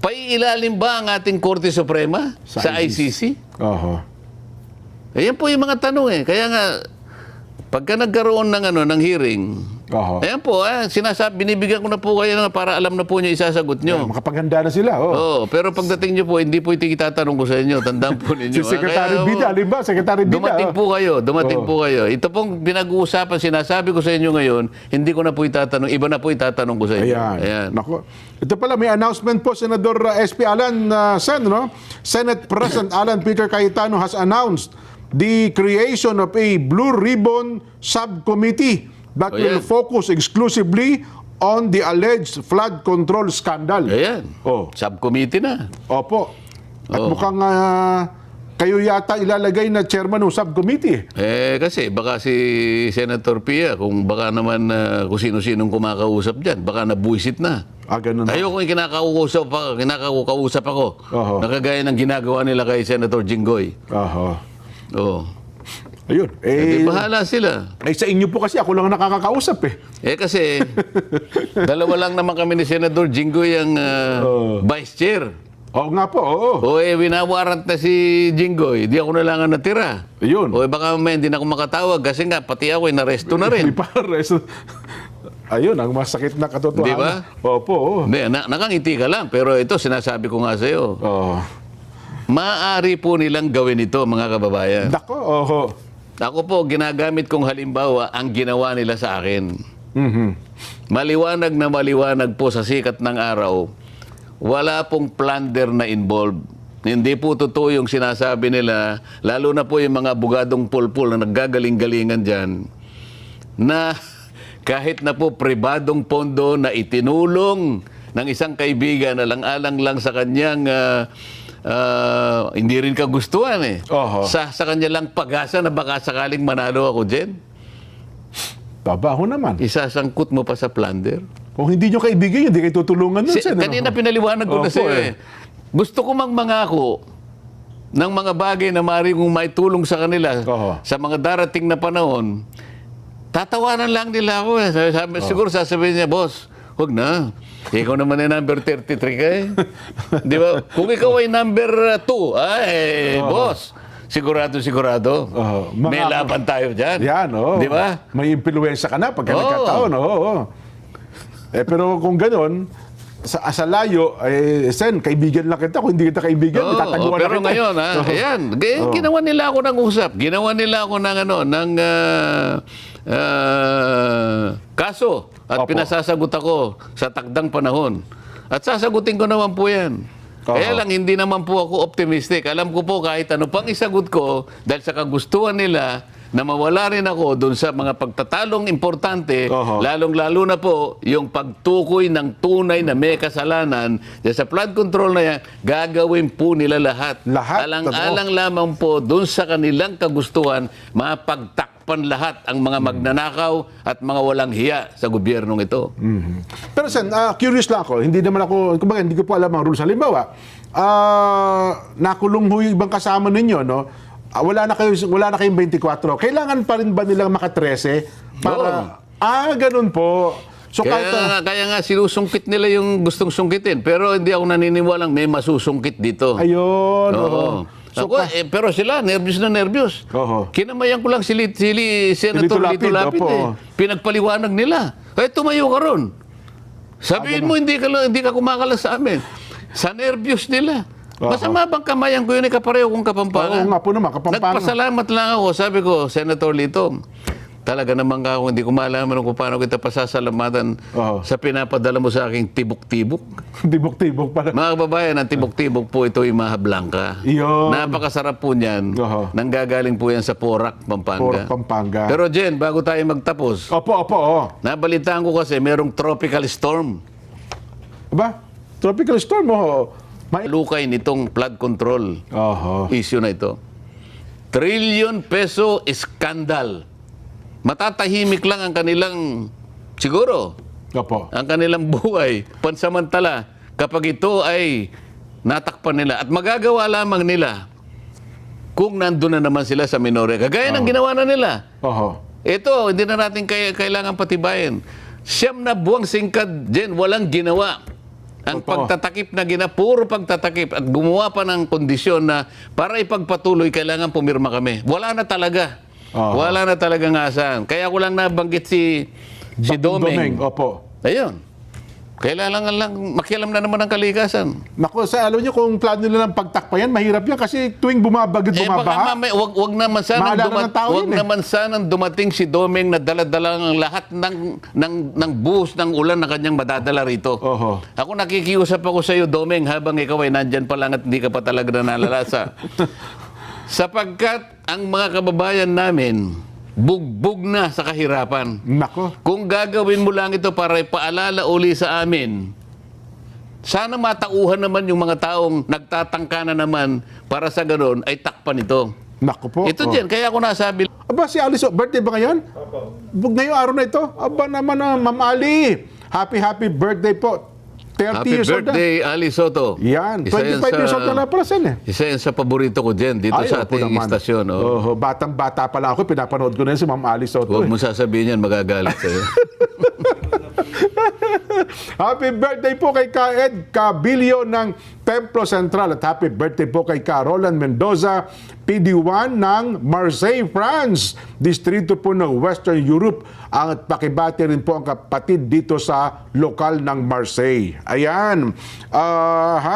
paiilalim ba ang ating Korte Suprema sa ICC? Oho. Ayan po yung mga tanong eh. Kaya nga, pagka nagkaroon ng hearing, Oho. ayan po, binibigyan ko na po kayo para alam na po nyo isasagot nyo. Makapaghanda na sila. Oh. Oo, pero pagdating nyo po, hindi po itatanong ko sa inyo. Tandaan po ninyo. Si Secretary Kaya, Bida, alim ba? Secretary Bida. Dumating po kayo. Ito pong pinag-uusapan, sinasabi ko sa inyo ngayon, hindi ko na po itatanong, iba na po itatanong ko sa inyo. Ayan. Nako. Ito pala, may announcement po, Senador SP Alan Sen, no? Senate President Alan Peter Cayetano has announced the creation of a Blue Ribbon Subcommittee that will focus exclusively on the alleged flood control scandal. Ayan. Oh. Subcommittee na. Opo. At mukhang kayo yata ilalagay na chairman ng subcommittee. Kasi baka si Senator Pia, kung baka naman kung sino-sinong kumakausap dyan, baka nabuisit na. Ganun. Ayoko yung kinakausap ako. Oho. Nakagaya ng ginagawa nila kay Senator Jinggoy. Oho. Oo. Ayun. Bahala sila. Sa inyo po kasi ako lang nakakakausap eh. Kasi dalawa lang naman kami ni Senator Jinggoy ang vice chair. Oo nga po, oo. Winawarrant na si Jinggoy. Di ako na lang ang natira. Ayun. Baka hindi na ako makatawag kasi nga pati ako naresto na rin. Ayun, ang masakit na katotohanan. Di ba? Opo. Oo. Hindi, nakangiti ka lang. Pero ito, sinasabi ko nga sa'yo. Oo. Maaari po nilang gawin ito, mga kababayan. Dako, oho. Ako po, ginagamit kong halimbawa ang ginawa nila sa akin. Maliwanag na maliwanag po sa sikat ng araw, wala pong plunder na involved. Hindi po totoo yung sinasabi nila, lalo na po yung mga bugadong pulpul na naggagaling-galingan dyan, na kahit na po pribadong pondo na itinulong ng isang kaibigan na lang-alang lang sa kanyang hindi rin kagustuhan eh. Oho. Sa kanya lang pag-asa na baka sakaling manalo ako dyan. Babaho naman. Isasangkut mo pa sa plunder. Kung hindi nyo kaibigan, hindi kayo tutulungan nun. Kanina pinaliwanag ko na Opo, sa'yo eh. Gusto ko mangako ng mga bagay na maaaring kong maitulong sa kanila Oho. sa mga darating na panahon. Tatawanan lang nila ako eh. Siguro sasabihin niya, boss, huwag na. Ikaw naman ay number 33 ka eh. Di ba? Kung ikaw ay number 2, boss, sigurado. May laban tayo dyan. Yan, oo. Di ba? May impluensya ka na pagka nagkataon. Oo. Pero kung ganon, sa layo, Sen, kaibigan lang kita. Kung hindi kita kaibigan, itataguan na pero kita. ngayon, ayan, ginawa nila ako ng usap. Ginawa nila ako ng kaso. At pinasasagot ako sa takdang panahon. At sasagutin ko naman po yan. Kaya lang, hindi naman po ako optimistic. Alam ko po kahit ano pang isagot ko, dahil sa kagustuhan nila, na mawala rin ako doon sa mga pagtatalong importante, lalong-lalo na po yung pagtukoy ng tunay na may kasalanan. Dahil sa flood control na yan, gagawin po nila lahat. Alang-alang lamang po doon sa kanilang kagustuhan, mapagtakpan lahat ang mga magnanakaw at mga walang hiya sa gobyernong ito. Pero Sen, curious lang ako. Hindi naman ako, kumbaga, hindi ko po alam ang rules. Halimbawa, nakulong ho yung ibang kasama ninyo, no? Wala na kayong 24. Kailangan pa rin ba nilang maka-13 para ganun po. So kaya nga sinusungkit nila yung gustong sungkitin, pero hindi ako naniniwalang may masusungkit dito. Ayun. So, pero sila nervyos na nervyos. Kinamayan ko lang si Senator Lito Lapid pinagpaliwanag nila. Kaya tumayo ka ron. Sabihin mo hindi ka kumakalas sa amin. Sa nervyos nila. Masama bang kamayan ko yun kapareho kong Kapampangan? Oo nga po naman, Kapampangan. Nagpasalamat lang ako. Sabi ko, Senator Lito, talaga naman ako, hindi ko malaman kung paano kita pasasalamatan sa pinapadala mo sa aking tibok-tibok. Tibok-tibok pala. Mga kababayan, ang tibok-tibok po ito ay Maha Blanca. Napakasarap po niyan. Nanggagaling po yan sa Porac, Pampanga. Pampanga. Pero Jen, bago tayo magtapos, Opo. nabalitaan ko kasi merong tropical storm. Aba? Tropical storm, Lukay nitong flood control issue na ito. Trillion peso scandal. Matatahimik lang ang kanilang, siguro, ang kanilang buhay, pansamantala, kapag ito ay natakpan nila. At magagawa lamang nila kung nandun na naman sila sa Minorca. Kagaya ng ginawa na nila. Ito, hindi na natin kailangan patibayin. 9 na buwang singkad, Jen, walang ginawa. Ang Totoo. pagtatakip na puro pagtatakip at gumawa pa ng kondisyon na para ipagpatuloy, kailangan pumirma kami. Wala na talaga. Oo. Wala na talaga nga saan. Kaya ko lang nabanggit si Domeng. Opo. Ayun. Kailangan lang makialam na naman ang kalikasan. Naku, alam niyo kung plano nila ng pagtakpayan, mahirap yan kasi tuwing bumabagit, Baka bumabaha. wag naman sanang Maalala ng tao wag yun eh. naman sanang dumating si Domeng na dala-dala ang lahat ng buhos ng ulan na kanyang madadala rito. Oho. Ako nakikiusap ako sa iyo, Domeng, habang ikaw ay nandyan pa lang at hindi ka pa talaga nalalasa. Sapagkat ang mga kababayan namin bugbog na sa kahirapan. Nako. Kung gagawin mo lang ito para ipaalala uli sa amin, sana matauhan naman yung mga taong nagtatangka na naman para sa ganoon ay takpan ito. Naku po. Ito dyan, kaya ako nasabi, Aba, si Alice, birthday ba ngayon? Opo. Ngayong araw na ito? Aba naman Ma'am Ali. Happy birthday po. 30 Happy years old na. birthday, Ali Soto. Yan, Isa 25 years old na pala Sen eh. Isa yan sa paborito ko dyan, dito Ay, sa opo ating naman. istasyon. Oh. Oho, batang-bata pa lang ako, pinapanood ko na yun si Ma'am Ali Soto. Huwag mo sasabihin yan, magagalit sa'yo. Happy birthday po kay Ka-Ed Cabilio ng Templo Central at happy birthday po kay Ka Roland Mendoza, PD1 ng Marseille, France. Distrito po ng Western Europe. Ang pakibati rin po ang kapatid dito sa lokal ng Marseille. Ayan.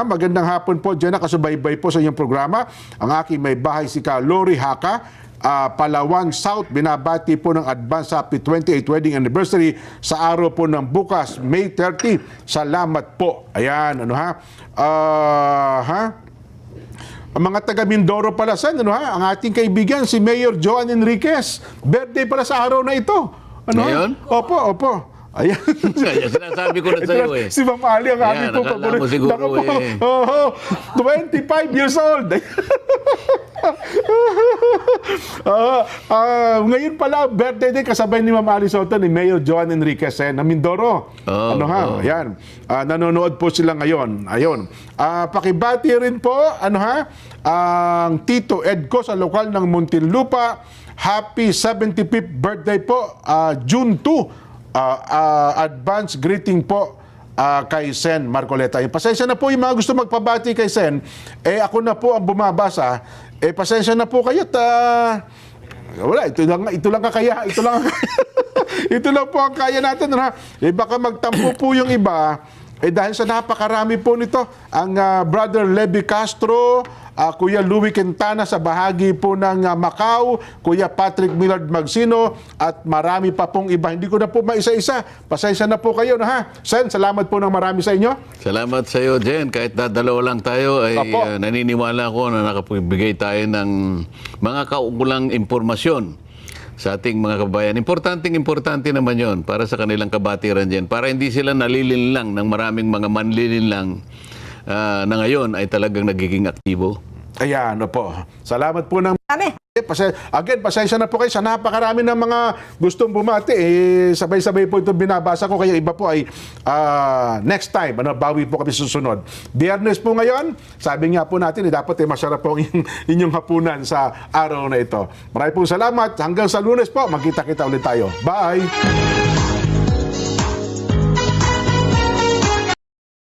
Magandang hapon po dyan. Nakasubaybay po sa inyong programa. Ang aking may bahay si Ka Lori Haka. Palawan South, binabati po ng advance happy 28th wedding anniversary sa araw po ng bukas, May 30. Salamat po. Ayan, Ang mga taga Mindoro pala ang ating kaibigan si Mayor Joan Enriquez. Birthday pala sa araw na ito. Ngayon? Opo. Ayan. Kaya sinasabi ko na sa'yo eh. Si Ma'am Ali ang Yan, aming po akala mo siguro Naku po. eh. 25 years old. Ngayon pala, birthday din kasabay ni Ma'am Ali Soto ni Mayor Joan Enriquez na Mindoro. Ayan. Nanonood po sila ngayon. Ayun. Pakibati rin po, ang Tito Edco sa lokal ng Muntinlupa. Happy 75th birthday po, June 2. Advance greeting po kay Sen Marcoleta. Pasensya na po yung mga gusto magpabati kay Sen. Ako na po ang bumabasa. Pasensya na po kayo. Wala, ito lang kaya. Ito lang po ang kaya natin. Baka magtampo po yung iba. Dahil sa napakarami po nito, ang Brother Levi Castro, Kuya Louie Quintana sa bahagi po ng Macau, Kuya Patrick Millard Magsino, at marami pa pong iba. Hindi ko na po maisa-isa. Pasensya na po kayo. Sen, salamat po ng marami sa inyo. Salamat sa iyo, Jen. Kahit dadalawa lang tayo, ay Opo. naniniwala ko na nakapagbigay tayo ng mga kaukulang impormasyon sa ating mga kabayan. Importante naman yon para sa kanilang kabatiran dyan. Para hindi sila nalilin lang ng maraming mga manlilin lang na ngayon ay talagang nagiging aktibo. Ayan, po. Salamat po ng pasensya na po kayo sa napakarami ng mga gustong bumati. Sabay-sabay po itong binabasa ko, kaya iba po ay next time, bawi po kami susunod. Biyernes po ngayon, sabi nga po natin, dapat masarap po inyong hapunan sa araw na ito. Maraming pong salamat. Hanggang sa Lunes po, magkita-kita ulit tayo. Bye!